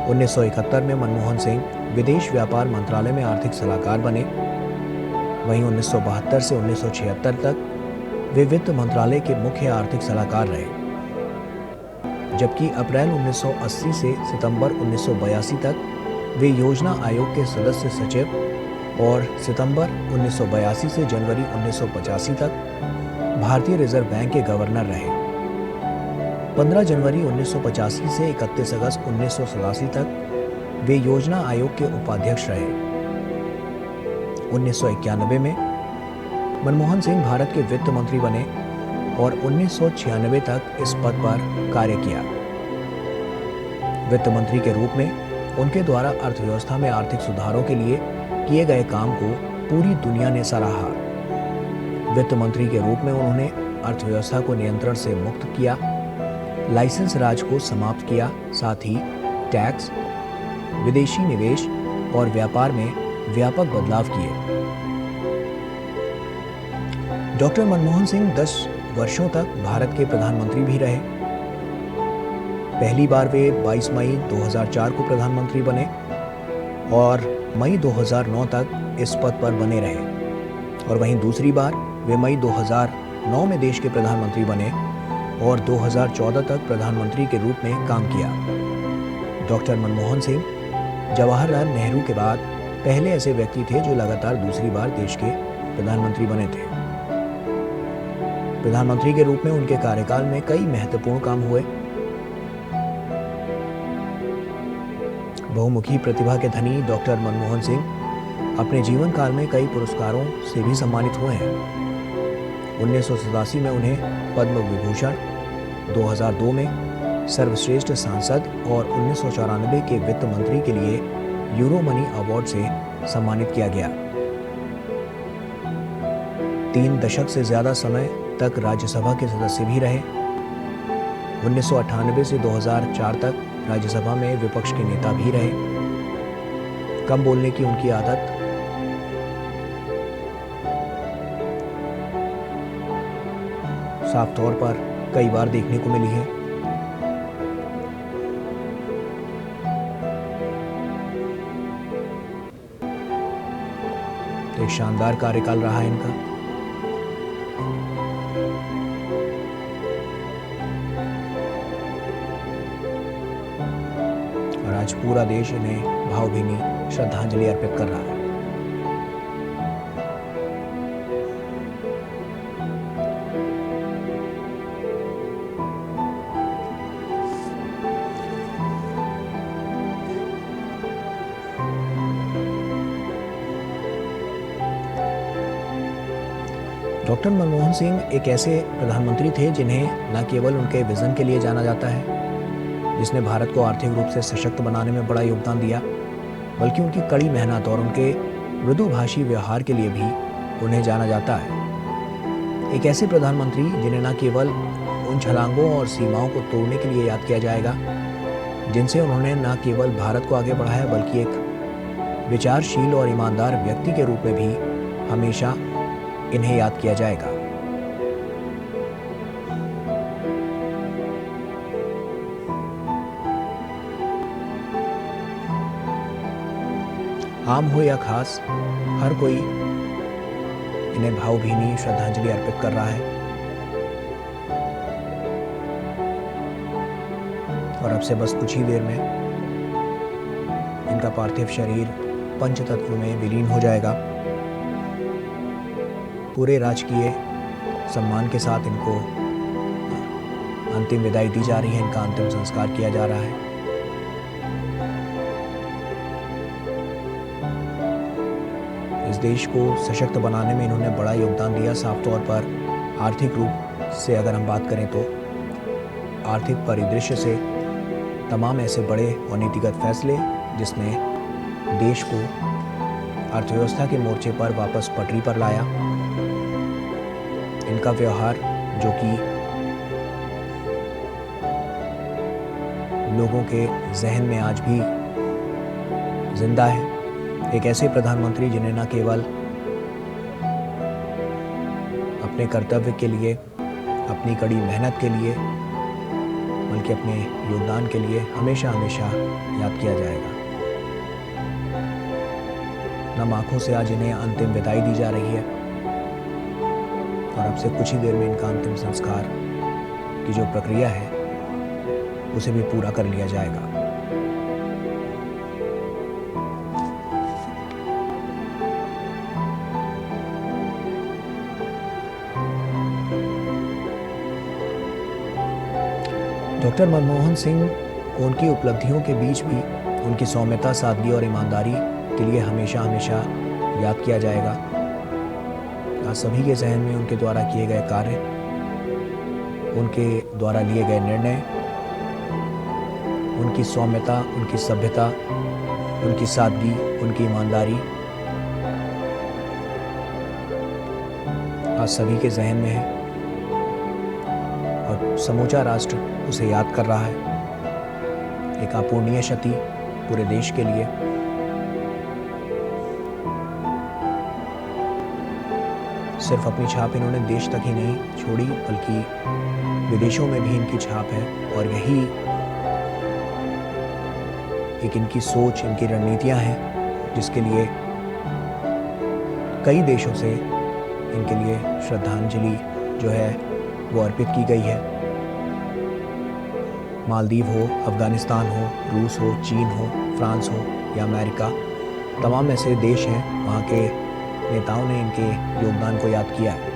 1971 में मनमोहन सिंह विदेश व्यापार मंत्रालय में आर्थिक सलाहकार बने। वहीं 1972 से 1976 तक वे वित्त मंत्रालय के मुख्य आर्थिक सलाहकार रहे, जबकि अप्रैल 1980 से सितंबर 1982 तक वे योजना आयोग के सदस्य सचिव और सितंबर 1982 से जनवरी 1985 तक भारतीय रिजर्व बैंक के गवर्नर रहे। 15 जनवरी 1985 से 31 अगस्त 1987 तक वे योजना आयोग के उपाध्यक्ष रहे। 1991 में मनमोहन सिंह भारत के वित्त मंत्री बने और 1996 तक इस पद पर कार्य किया। वित्त मंत्री के रूप में उनके द्वारा अर्थव्यवस्था में आर्थिक सुधारों के लिए किए गए काम को पूरी दुनिया ने सराहा। वित्त मंत्री के रूप में उन्होंने अर्थव्यवस्था को नियंत्रण से मुक्त किया, लाइसेंस राज को समाप्त किया, साथ ही टैक्स, विदेशी निवेश और व्यापार में व्यापक बदलाव किए। डॉक्टर मनमोहन सिंह 10 वर्षों तक भारत के प्रधानमंत्री भी रहे। पहली बार वे 22 मई 2004 को प्रधानमंत्री बने और मई 2009 तक इस पद पर बने रहे, और वहीं दूसरी बार वे मई 2009 में देश के प्रधानमंत्री बने और 2014 तक प्रधानमंत्री के रूप में काम किया। डॉक्टर मनमोहन सिंह जवाहरलाल नेहरू के बाद पहले ऐसे व्यक्ति थे जो लगातार दूसरी बार देश के प्रधानमंत्री बने थे। प्रधानमंत्री के रूप में उनके कार्यकाल में कई महत्वपूर्ण काम हुए। बहुमुखी प्रतिभा के धनी डॉक्टर मनमोहन सिंह अपने जीवन काल में कई पुरस्कारों से भी सम्मानित हुए हैं। 1987 में उन्हें पद्म विभूषण, 2002 में सर्वश्रेष्ठ सांसद और 1994 के वित्त मंत्री के लिए यूरो मनी अवार्ड से सम्मानित किया गया। 3 दशक से ज्यादा समय तक राज्यसभा के सदस्य भी रहे। 1998 से 2004 तक राज्यसभा में विपक्ष के नेता भी रहे। कम बोलने की उनकी आदत साफ तौर पर कई बार देखने को मिली है। एक शानदार कार्यकाल रहा है इनका। और आज पूरा देश इन्हें भावभीनी श्रद्धांजलि अर्पित कर रहा है। डॉक्टर मनमोहन सिंह एक ऐसे प्रधानमंत्री थे जिन्हें न केवल उनके विजन के लिए जाना जाता है, जिसने भारत को आर्थिक रूप से सशक्त बनाने में बड़ा योगदान दिया, बल्कि उनकी कड़ी मेहनत और उनके मृदुभाषी व्यवहार के लिए भी उन्हें जाना जाता है। एक ऐसे प्रधानमंत्री जिन्हें न केवल उन छलांगों और सीमाओं को तोड़ने के लिए याद किया जाएगा जिनसे उन्होंने न केवल भारत को आगे बढ़ाया, बल्कि एक विचारशील और ईमानदार व्यक्ति के रूप में भी हमेशा इन्हें याद किया जाएगा। आम हो या खास, हर कोई इन्हें भावभीनी श्रद्धांजलि अर्पित कर रहा है। और अब से बस कुछ ही देर में इनका पार्थिव शरीर पंचतत्व में विलीन हो जाएगा। पूरे राजकीय सम्मान के साथ इनको अंतिम विदाई दी जा रही है, इनका अंतिम संस्कार किया जा रहा है। इस देश को सशक्त बनाने में इन्होंने बड़ा योगदान दिया। साफ तौर पर आर्थिक रूप से अगर हम बात करें तो आर्थिक परिदृश्य से तमाम ऐसे बड़े और नीतिगत फैसले जिसने देश को अर्थव्यवस्था के मोर्चे पर वापस पटरी पर लाया। इनका व्यवहार जो कि लोगों के जहन में आज भी जिंदा है। एक ऐसे प्रधानमंत्री जिन्हें न केवल अपने कर्तव्य के लिए, अपनी कड़ी मेहनत के लिए, बल्कि अपने योगदान के लिए हमेशा हमेशा याद किया जाएगा। नम आंखों से आज इन्हें अंतिम विदाई दी जा रही है और अब से कुछ ही देर में इनका अंतिम संस्कार की जो प्रक्रिया है उसे भी पूरा कर लिया जाएगा। डॉक्टर मनमोहन सिंह को उनकी उपलब्धियों के बीच भी उनकी सौम्यता, सादगी और ईमानदारी के लिए हमेशा हमेशा याद किया जाएगा। आज सभी के जहन में उनके द्वारा किए गए कार्य, उनके द्वारा लिए गए निर्णय, उनकी सौम्यता, उनकी सभ्यता, उनकी सादगी, उनकी ईमानदारी आज सभी के जहन में है। समूचा राष्ट्र उसे याद कर रहा है। एक अपूरणीय क्षति पूरे देश के लिए। सिर्फ अपनी छाप इन्होंने देश तक ही नहीं छोड़ी, बल्कि विदेशों में भी इनकी छाप है। और यही एक इनकी सोच, इनकी रणनीतियां हैं, जिसके लिए कई देशों से इनके लिए श्रद्धांजलि जो है वो अर्पित की गई है। मालदीव हो, अफगानिस्तान हो, रूस हो, चीन हो, फ्रांस हो या अमेरिका, तमाम ऐसे देश हैं, वहाँ के नेताओं ने इनके योगदान को याद किया है।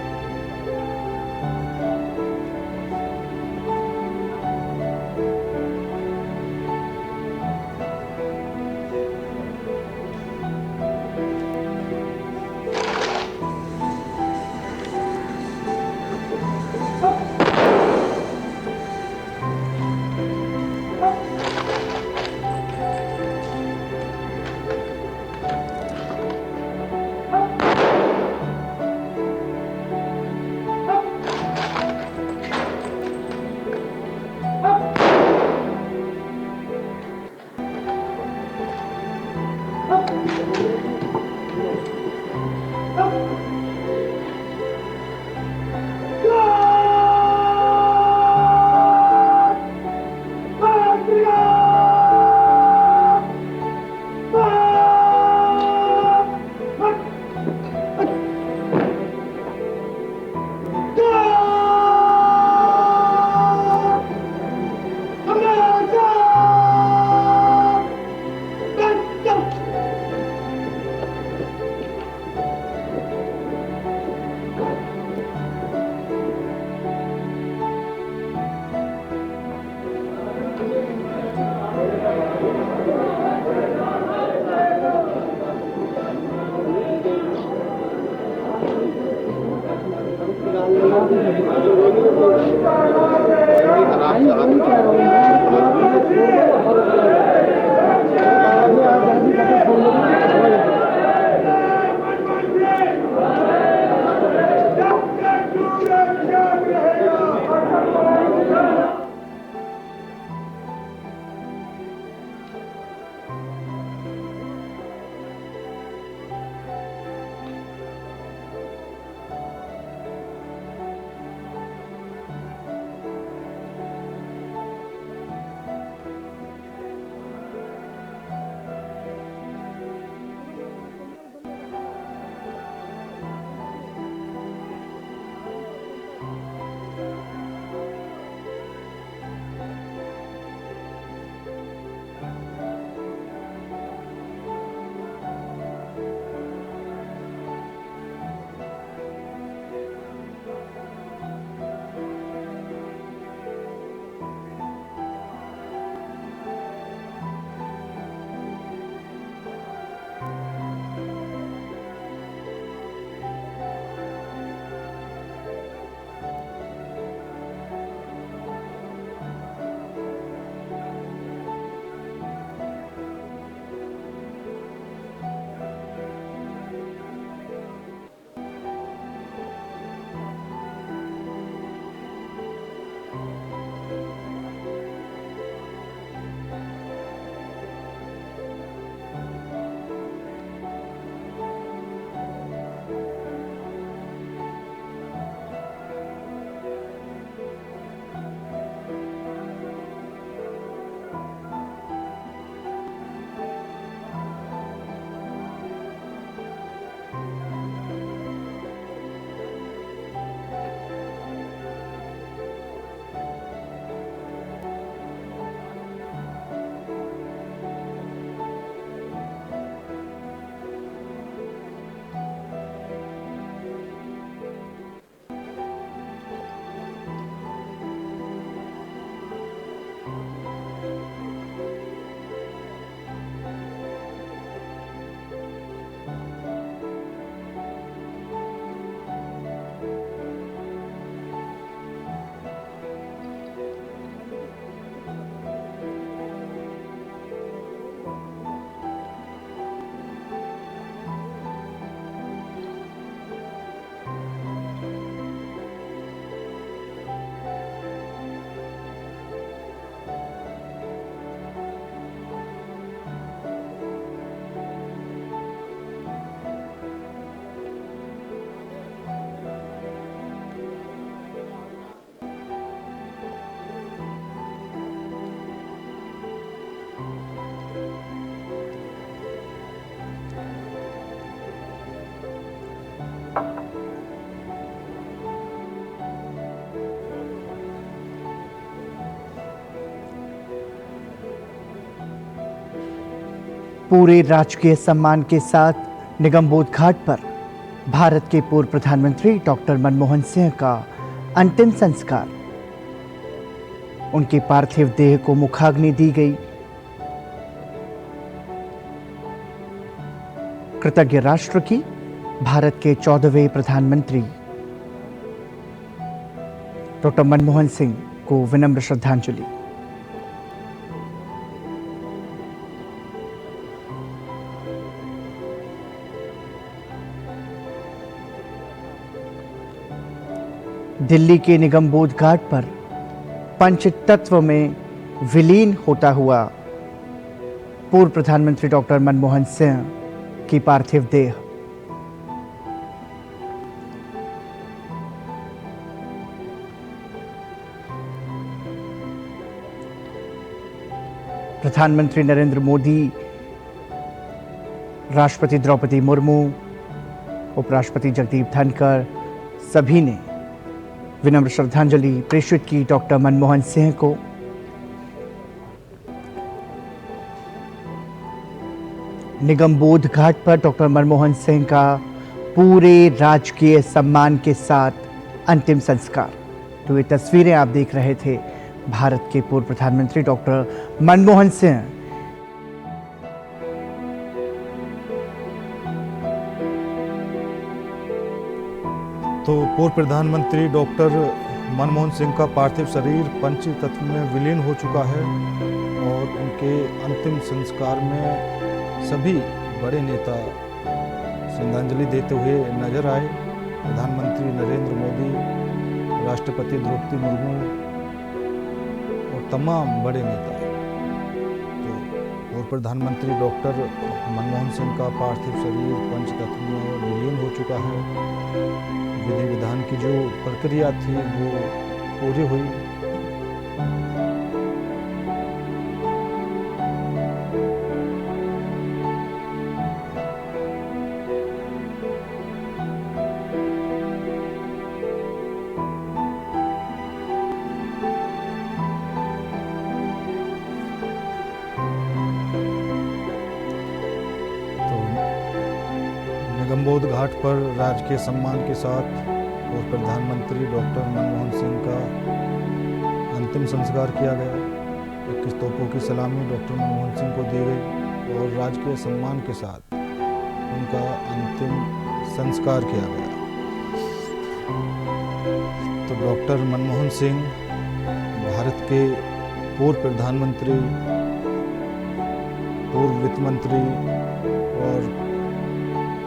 पूरे राजकीय सम्मान के साथ निगमबोध घाट पर भारत के पूर्व प्रधानमंत्री डॉक्टर मनमोहन सिंह का अंतिम संस्कार। उनके पार्थिव देह को मुखाग्नि दी गई। कृतज्ञ राष्ट्र की भारत के 14वें प्रधानमंत्री डॉक्टर मनमोहन सिंह को विनम्र श्रद्धांजलि। दिल्ली के निगमबोध घाट पर पंच तत्व में विलीन होता हुआ पूर्व प्रधानमंत्री डॉक्टर मनमोहन सिंह की पार्थिव देह प्रधानमंत्री नरेंद्र मोदी, राष्ट्रपति द्रौपदी मुर्मू, उपराष्ट्रपति जगदीप धनखड़ सभी ने विनम्र श्रद्धांजलि प्रेषित की डॉक्टर मनमोहन सिंह को। निगमबोध घाट पर डॉक्टर मनमोहन सिंह का पूरे राजकीय सम्मान के साथ अंतिम संस्कार। तो ये तस्वीरें आप देख रहे थे भारत के पूर्व प्रधानमंत्री डॉक्टर मनमोहन सिंह। तो पूर्व प्रधानमंत्री डॉक्टर मनमोहन सिंह का पार्थिव शरीर पंच तत्व में विलीन हो चुका है और उनके अंतिम संस्कार में सभी बड़े नेता श्रद्धांजलि देते हुए नजर आए। प्रधानमंत्री नरेंद्र मोदी, राष्ट्रपति द्रौपदी मुर्मू और तमाम बड़े नेता। तो पूर्व प्रधानमंत्री डॉक्टर मनमोहन सिंह का पार्थिव शरीर पंच तत्व में विलीन हो चुका है। विधि विधान की जो प्रक्रिया थी वो पूरी हुई। निगमबोध घाट पर राजकीय सम्मान के साथ पूर्व प्रधानमंत्री डॉक्टर मनमोहन सिंह का अंतिम संस्कार किया गया। 21 तोपों की सलामी डॉक्टर मनमोहन सिंह को दी गई और राजकीय सम्मान के साथ उनका अंतिम संस्कार किया गया। तो डॉक्टर मनमोहन सिंह भारत के पूर्व प्रधानमंत्री, पूर्व वित्त मंत्री और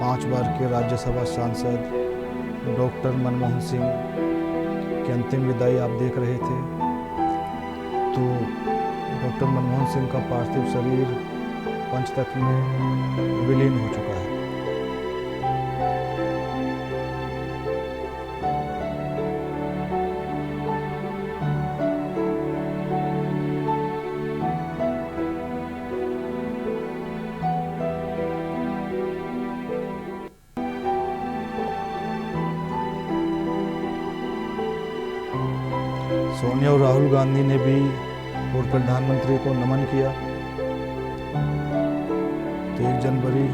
5 बार के राज्यसभा सांसद डॉक्टर मनमोहन सिंह की अंतिम विदाई आप देख रहे थे। तो डॉक्टर मनमोहन सिंह का पार्थिव शरीर पंचतत्व में विलीन हो चुका है। सोनिया और राहुल गांधी ने भी पूर्व प्रधानमंत्री को नमन किया। 1 जनवरी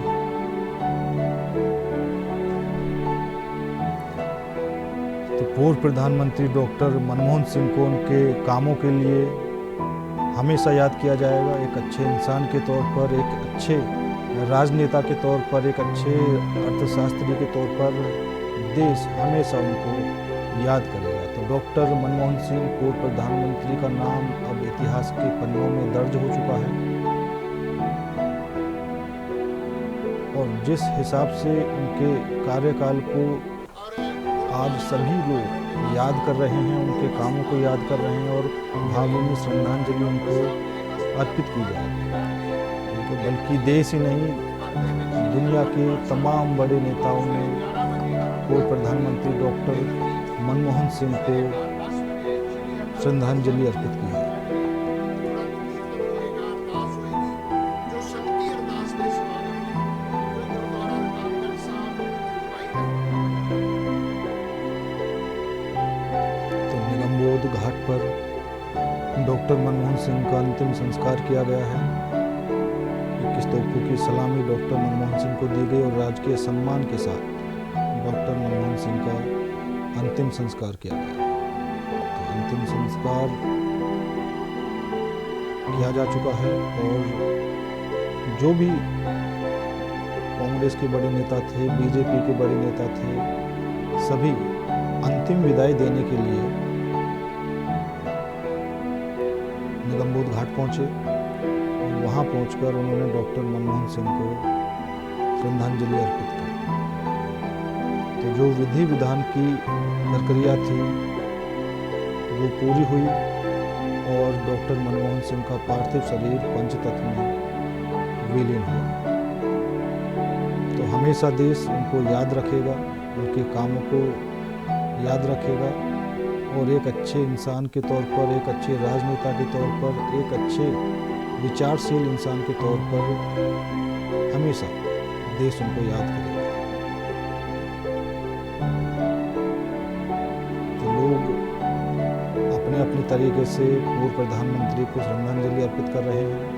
तो पूर्व प्रधानमंत्री डॉक्टर मनमोहन सिंह को उनके कामों के लिए हमेशा याद किया जाएगा। एक अच्छे इंसान के तौर पर, एक अच्छे राजनेता के तौर पर, एक अच्छे अर्थशास्त्री के तौर पर देश हमेशा उनको याद करेगा। तो डॉक्टर मनमोहन सिंह पूर्व प्रधानमंत्री का नाम अब इतिहास के पन्नों में दर्ज हो चुका है और जिस हिसाब से उनके कार्यकाल को आज सभी लोग याद कर रहे हैं, उनके कामों को याद कर रहे हैं और भावभीनी श्रद्धांजलि उनको अर्पित की जाए। तो बल्कि देश ही नहीं, दुनिया के तमाम बड़े नेताओं ने पूर्व प्रधानमंत्री डॉक्टर मनमोहन सिंह को श्रद्धांजलि अर्पित की है। तो निगमबोध घाट पर डॉक्टर मनमोहन सिंह का अंतिम संस्कार किया गया है। 21 तोपों की सलामी डॉक्टर मनमोहन सिंह को दी गई और राजकीय सम्मान के साथ डॉक्टर मनमोहन सिंह का अंतिम संस्कार किया गया। तो अंतिम संस्कार किया जा चुका है और जो भी कांग्रेस के बड़े नेता थे, बीजेपी के बड़े नेता थे, सभी अंतिम विदाई देने के लिए निगमबोध घाट पहुंचे और वहां पहुंचकर उन्होंने डॉक्टर मनमोहन सिंह को श्रद्धांजलि अर्पित की। तो जो विधि विधान की प्रक्रिया थी वो पूरी हुई और डॉक्टर मनमोहन सिंह का पार्थिव शरीर पंचतत्व में विलीन हुआ। तो हमेशा देश उनको याद रखेगा, उनके कामों को याद रखेगा और एक अच्छे इंसान के तौर पर, एक अच्छे राजनेता के तौर पर, एक अच्छे विचारशील इंसान के तौर पर हमेशा देश उनको याद करेगा। तो लोग अपने अपने तरीके से पूर्व प्रधानमंत्री को श्रद्धांजलि अर्पित कर रहे हैं।